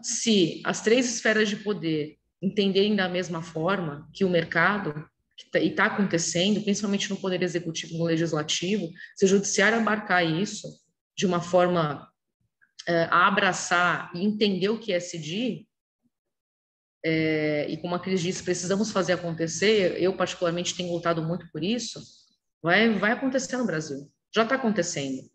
se as 3 esferas de poder entenderem da mesma forma que o mercado, e está acontecendo, principalmente no Poder Executivo e no Legislativo, se o Judiciário abarcar isso de uma forma a abraçar e entender o que é ESG, e como a Cris disse, precisamos fazer acontecer, eu particularmente tenho lutado muito por isso, vai acontecer no Brasil. Já está acontecendo.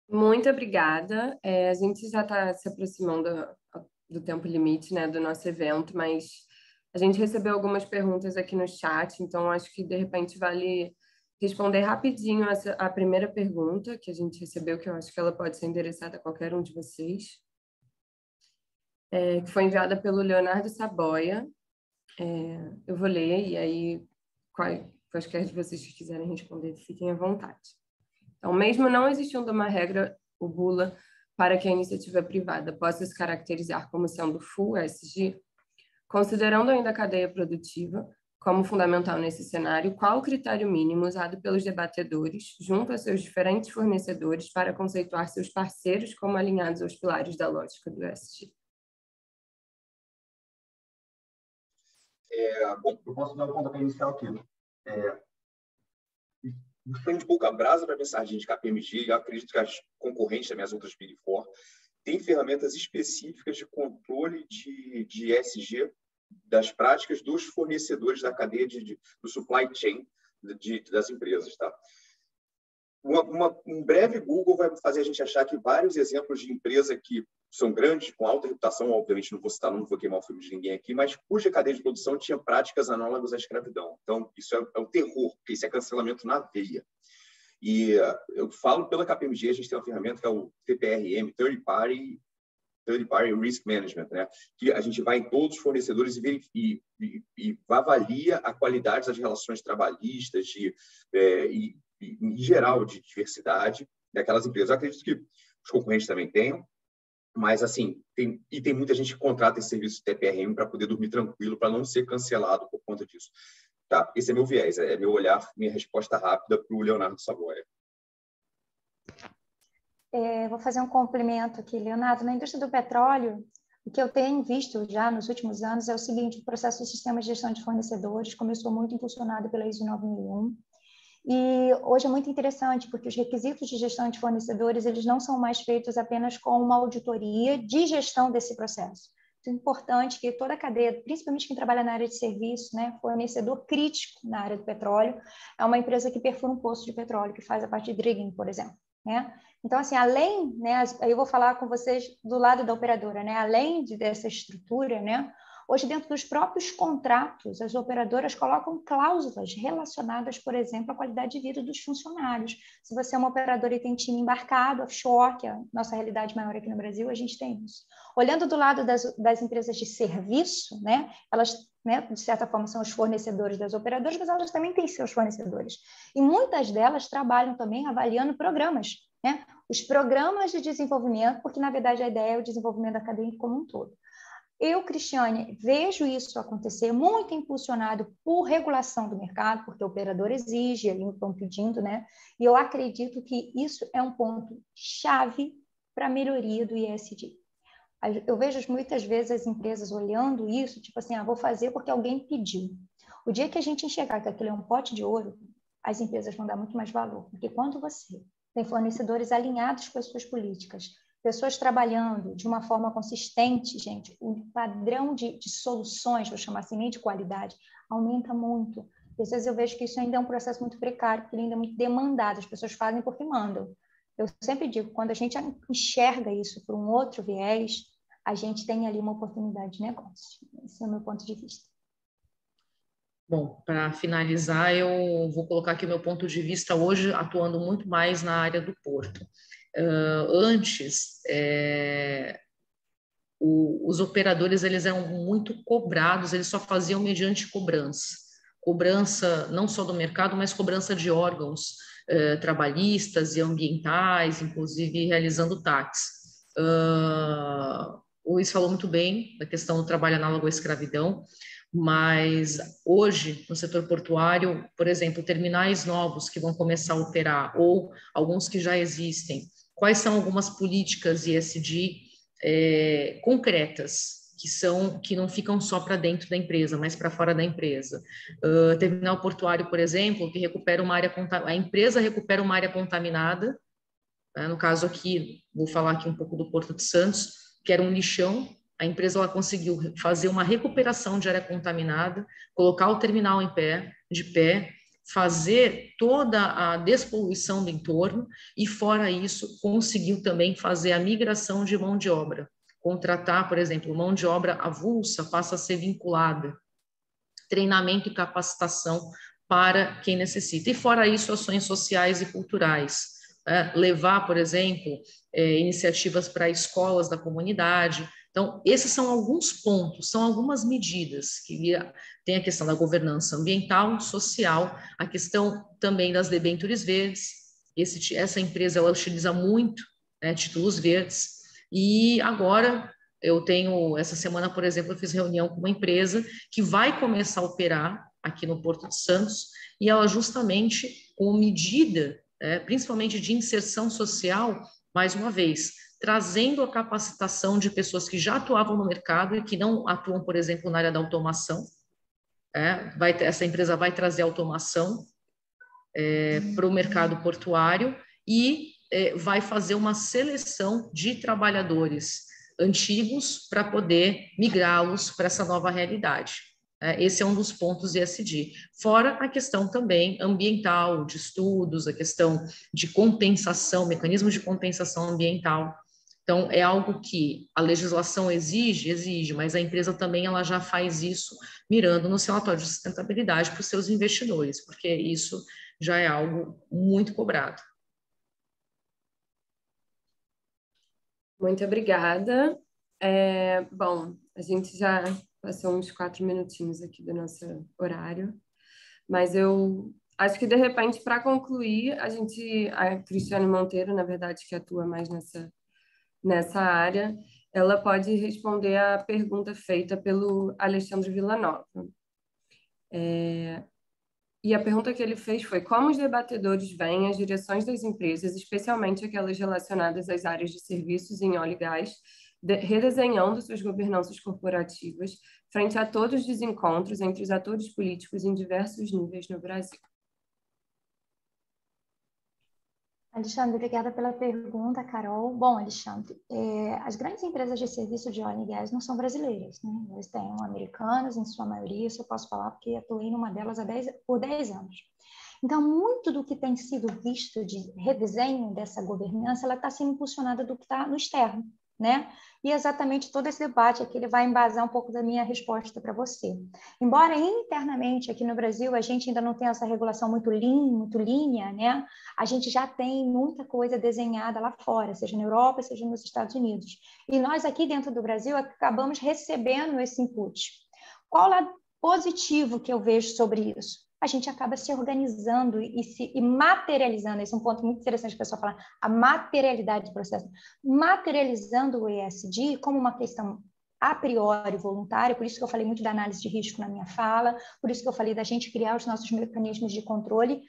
Muito obrigada. A gente já está se aproximando do tempo limite, né, do nosso evento, mas a gente recebeu algumas perguntas aqui no chat, então acho que, de repente, vale responder rapidinho a primeira pergunta que a gente recebeu, que eu acho que ela pode ser endereçada a qualquer um de vocês, que foi enviada pelo Leonardo Saboia. Eu vou ler, e aí, quaisquer de vocês que quiserem responder, fiquem à vontade. Então, mesmo não existindo uma regra, o bula, para que a iniciativa privada possa se caracterizar como sendo full ESG, considerando ainda a cadeia produtiva como fundamental nesse cenário, qual o critério mínimo usado pelos debatedores junto a seus diferentes fornecedores para conceituar seus parceiros como alinhados aos pilares da lógica do ESG? Bom, eu posso dar um pontapé inicial aqui. Foi de pouca brasa para pensar a gente, KPMG, eu acredito que as concorrentes das minhas outras Big Four têm ferramentas específicas de controle de ESG das práticas dos fornecedores da cadeia do supply chain das empresas. Tá? Um breve Google vai fazer a gente achar que vários exemplos de empresa que são grandes, com alta reputação, obviamente não vou citar, não vou queimar o filme de ninguém aqui, mas cuja cadeia de produção tinha práticas análogas à escravidão. Então, isso é um terror, porque isso é cancelamento na veia. E eu falo pela KPMG, a gente tem uma ferramenta que é o TPRM, Third Party Risk Management, né? Que a gente vai em todos os fornecedores e avalia a qualidade das relações trabalhistas e em geral, de diversidade daquelas empresas. Eu acredito que os concorrentes também tenham, mas, assim, tem muita gente que contrata esse serviço de TPRM para poder dormir tranquilo, para não ser cancelado por conta disso. Tá? Esse é meu viés, é meu olhar, minha resposta rápida para o Leonardo Saboia. Vou fazer um complemento aqui, Leonardo. Na indústria do petróleo, o que eu tenho visto já nos últimos anos é o seguinte: o processo de sistema de gestão de fornecedores começou muito impulsionado pela ISO 9001, E hoje é muito interessante, porque os requisitos de gestão de fornecedores, eles não são mais feitos apenas com uma auditoria de gestão desse processo. É importante que toda a cadeia, principalmente quem trabalha na área de serviço, né, fornecedor crítico na área do petróleo, é uma empresa que perfura um poço de petróleo, que faz a parte de drilling, por exemplo, né? Então, assim, além, né, aí eu vou falar com vocês do lado da operadora, né, além dessa estrutura, né, hoje dentro dos próprios contratos, as operadoras colocam cláusulas relacionadas, por exemplo, à qualidade de vida dos funcionários. Se você é uma operadora e tem time embarcado, offshore, que é a nossa realidade maior aqui no Brasil, a gente tem isso. Olhando do lado das empresas de serviço, né, elas, né, de certa forma, são os fornecedores das operadoras, mas elas também têm seus fornecedores. E muitas delas trabalham também avaliando programas, né? Os programas de desenvolvimento, porque, na verdade, a ideia é o desenvolvimento da cadeia como um todo. Eu, Cristiane, vejo isso acontecer muito impulsionado por regulação do mercado, porque o operador exige, ali estão pedindo, né? E eu acredito que isso é um ponto chave para a melhoria do ESG. Eu vejo muitas vezes as empresas olhando isso, tipo assim, vou fazer porque alguém pediu. O dia que a gente enxergar que aquilo é um pote de ouro, as empresas vão dar muito mais valor, porque quando você tem fornecedores alinhados com as suas políticas, pessoas trabalhando de uma forma consistente, gente, o padrão de soluções, vou chamar assim, nem de qualidade, aumenta muito. Às vezes eu vejo que isso ainda é um processo muito precário, porque ele ainda é muito demandado, as pessoas fazem porque mandam. Eu sempre digo, quando a gente enxerga isso por um outro viés, a gente tem ali uma oportunidade de negócio. Esse é o meu ponto de vista. Bom, para finalizar, eu vou colocar aqui o meu ponto de vista hoje, atuando muito mais na área do porto. Antes, os operadores eles eram muito cobrados, eles só faziam mediante cobrança. Cobrança não só do mercado, mas cobrança de órgãos trabalhistas e ambientais, inclusive realizando taxas. O Luiz falou muito bem da questão do trabalho análogo à escravidão, mas hoje, no setor portuário, por exemplo, terminais novos que vão começar a operar, ou alguns que já existem, quais são algumas políticas ESG concretas, que não ficam só para dentro da empresa, mas para fora da empresa. Terminal portuário, por exemplo, que recupera uma área, a empresa recupera uma área contaminada, no caso aqui, vou falar aqui um pouco do Porto de Santos, que era um lixão. A empresa ela conseguiu fazer uma recuperação de área contaminada, colocar o terminal de pé, fazer toda a despoluição do entorno e, fora isso, conseguiu também fazer a migração de mão de obra. Contratar, por exemplo, mão de obra avulsa passa a ser vinculada. Treinamento e capacitação para quem necessita. E, fora isso, ações sociais e culturais. Levar, por exemplo, iniciativas para escolas da comunidade. Então, esses são alguns pontos, são algumas medidas que tem a questão da governança ambiental, social, a questão também das debêntures verdes. Essa empresa ela utiliza muito títulos verdes. E agora essa semana, por exemplo, eu fiz reunião com uma empresa que vai começar a operar aqui no Porto de Santos e ela justamente com medida, principalmente de inserção social, mais uma vez, trazendo a capacitação de pessoas que já atuavam no mercado e que não atuam, por exemplo, na área da automação. Essa empresa vai trazer automação para o mercado portuário e vai fazer uma seleção de trabalhadores antigos para poder migrá-los para essa nova realidade. Esse é um dos pontos ESG. Fora a questão também ambiental, de estudos, a questão de compensação, mecanismos de compensação ambiental. Então, é algo que a legislação exige, mas a empresa também ela já faz isso mirando no seu relatório de sustentabilidade para os seus investidores, porque isso já é algo muito cobrado. Muito obrigada. Bom, a gente já passou uns 4 minutinhos aqui do nosso horário, mas eu acho que, de repente, para concluir, a Cristiane Monteiro, na verdade, que atua mais nessa área, ela pode responder a pergunta feita pelo Alexandre Villanova. E a pergunta que ele fez foi: como os debatedores veem as direções das empresas, especialmente aquelas relacionadas às áreas de serviços em óleo e gás, redesenhando suas governanças corporativas frente a todos os desencontros entre os atores políticos em diversos níveis no Brasil? Alexandre, obrigada pela pergunta, Carol. Bom, Alexandre, as grandes empresas de serviço de óleo e gás não são brasileiras, né? Elas têm americanas, em sua maioria, isso eu posso falar porque atuei numa delas por 10 anos. Então, muito do que tem sido visto de redesenho dessa governança, ela está sendo impulsionada do que está no externo, né? E exatamente todo esse debate aqui, ele vai embasar um pouco da minha resposta para você. Embora internamente aqui no Brasil a gente ainda não tenha essa regulação muito linha, né? A gente já tem muita coisa desenhada lá fora, seja na Europa, seja nos Estados Unidos. E nós aqui dentro do Brasil acabamos recebendo esse input. Qual o lado positivo que eu vejo sobre isso? A gente acaba se organizando e materializando, esse é um ponto muito interessante que o pessoal fala, a materialidade do processo, materializando o ESG como uma questão a priori voluntária, por isso que eu falei muito da análise de risco na minha fala, por isso que eu falei da gente criar os nossos mecanismos de controle,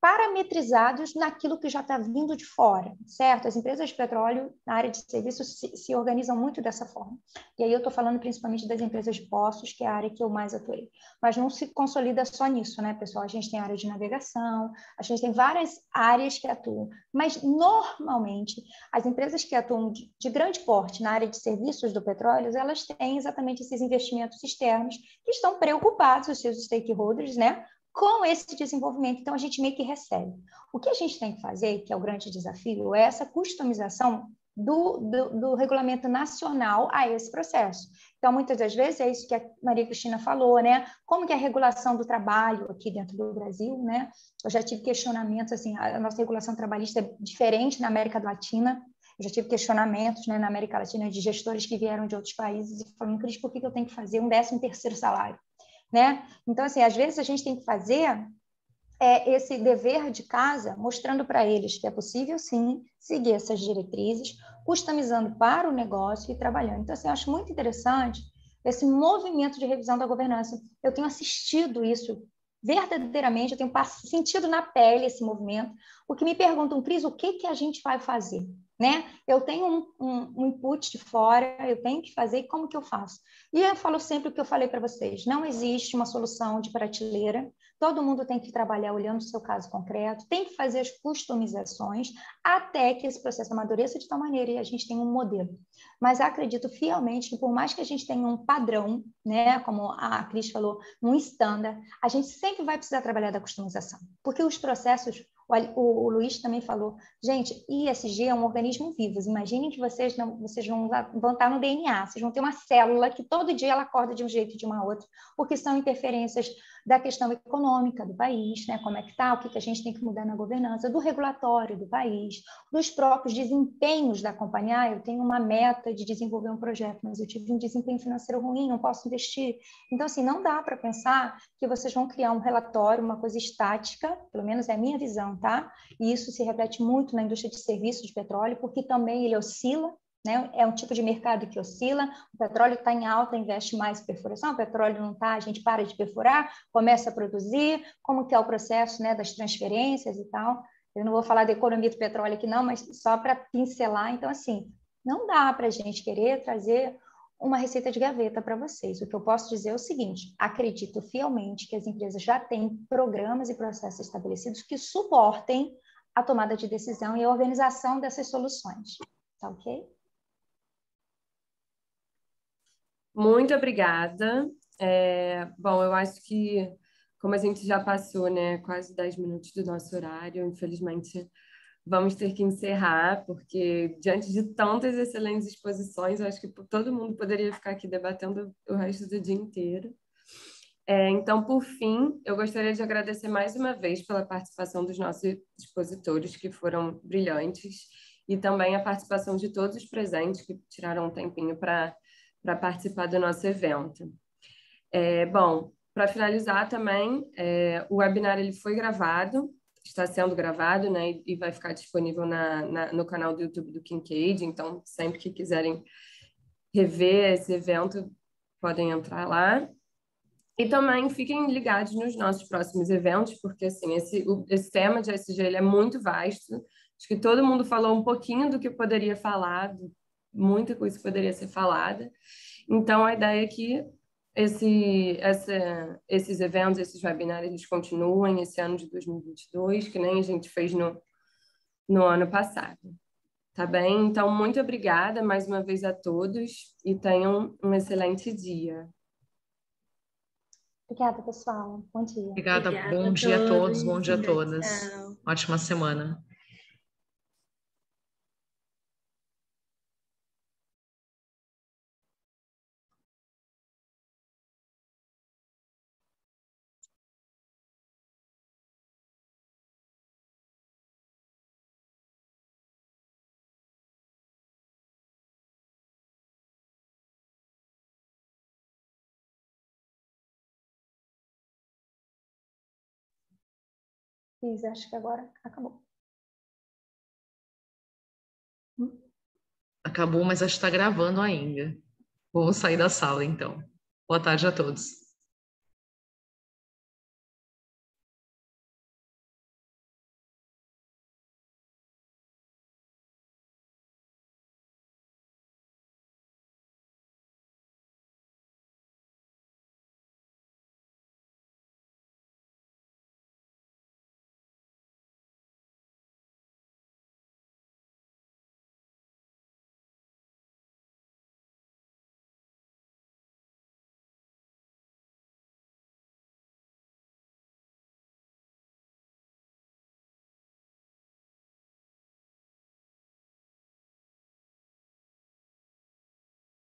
parametrizados naquilo que já está vindo de fora, certo? As empresas de petróleo na área de serviços se organizam muito dessa forma. E aí eu estou falando principalmente das empresas de poços, que é a área que eu mais atuei. Mas não se consolida só nisso, né, pessoal? A gente tem a área de navegação, a gente tem várias áreas que atuam. Mas, normalmente, as empresas que atuam de grande porte na área de serviços do petróleo, elas têm exatamente esses investimentos externos que estão preocupados, os seus stakeholders, né, com esse desenvolvimento. Então, a gente meio que recebe. O que a gente tem que fazer, que é o grande desafio, é essa customização do regulamento nacional a esse processo. Então, muitas das vezes, é isso que a Maria Cristina falou, né? Como que é a regulação do trabalho aqui dentro do Brasil, né? Eu já tive questionamentos, assim, a nossa regulação trabalhista é diferente na América Latina. Eu já tive questionamentos, né, na América Latina de gestores que vieram de outros países e falaram, Cris, por que eu tenho que fazer um 13º salário? Né? Então, assim, às vezes a gente tem que fazer esse dever de casa, mostrando para eles que é possível, sim, seguir essas diretrizes, customizando para o negócio e trabalhando. Então, assim, eu acho muito interessante esse movimento de revisão da governança. Eu tenho assistido isso verdadeiramente, eu tenho sentido na pele esse movimento, porque me perguntam, Cris, o que a gente vai fazer? Né? Eu tenho um input de fora, eu tenho que fazer, como que eu faço? E eu falo sempre o que eu falei para vocês, não existe uma solução de prateleira, todo mundo tem que trabalhar olhando o seu caso concreto, tem que fazer as customizações até que esse processo amadureça de tal maneira e a gente tenha um modelo. Mas acredito fielmente que por mais que a gente tenha um padrão, né, como a Cris falou, um standard, a gente sempre vai precisar trabalhar da customização, porque os processos, o Luiz também falou, gente, ESG é um organismo vivo, imaginem que vocês vão estar no DNA, vocês vão ter uma célula que todo dia ela acorda de um jeito e de uma outra, porque são interferências da questão econômica do país, né? Como é que está, o que a gente tem que mudar na governança, do regulatório do país, dos próprios desempenhos da companhia. Eu tenho uma meta de desenvolver um projeto, mas eu tive um desempenho financeiro ruim, não posso investir. Então, assim, não dá para pensar que vocês vão criar um relatório, uma coisa estática, pelo menos é a minha visão, tá? E isso se reflete muito na indústria de serviços de petróleo, porque também ele oscila, né? É um tipo de mercado que oscila, o petróleo está em alta, investe mais em perfuração, o petróleo não está, a gente para de perfurar, começa a produzir, como que é o processo, né, das transferências e tal. Eu não vou falar da economia do petróleo aqui não, mas só para pincelar. Então, assim, não dá para a gente querer trazer uma receita de gaveta para vocês. O que eu posso dizer é o seguinte, acredito fielmente que as empresas já têm programas e processos estabelecidos que suportem a tomada de decisão e a organização dessas soluções. Tá ok? Muito obrigada. Bom, eu acho que, como a gente já passou, né, quase 10 minutos do nosso horário, infelizmente vamos ter que encerrar, porque diante de tantas excelentes exposições, eu acho que todo mundo poderia ficar aqui debatendo o resto do dia inteiro. Então, por fim, eu gostaria de agradecer mais uma vez pela participação dos nossos expositores, que foram brilhantes, e também a participação de todos os presentes que tiraram um tempinho para participar do nosso evento. Bom, para finalizar também, o webinar ele foi gravado, está sendo gravado, né, e vai ficar disponível no canal do YouTube do Kincaid, então sempre que quiserem rever esse evento, podem entrar lá. E também fiquem ligados nos nossos próximos eventos, porque assim, esse tema de ESG ele é muito vasto, acho que todo mundo falou um pouquinho do que poderia falar, muita coisa que poderia ser falada. Então, a ideia é que esses eventos, esses webinars, eles continuem esse ano de 2022, que nem a gente fez no ano passado. Tá bem? Então, muito obrigada mais uma vez a todos e tenham um excelente dia. Obrigada, pessoal. Bom dia. Obrigada. Obrigada Bom a dia a todos, bom todos. dia a Tchau, todas. tchau. Ótima semana. Fiz, acho que agora acabou. Acabou, mas acho que está gravando ainda. Vou sair da sala, então. Boa tarde a todos.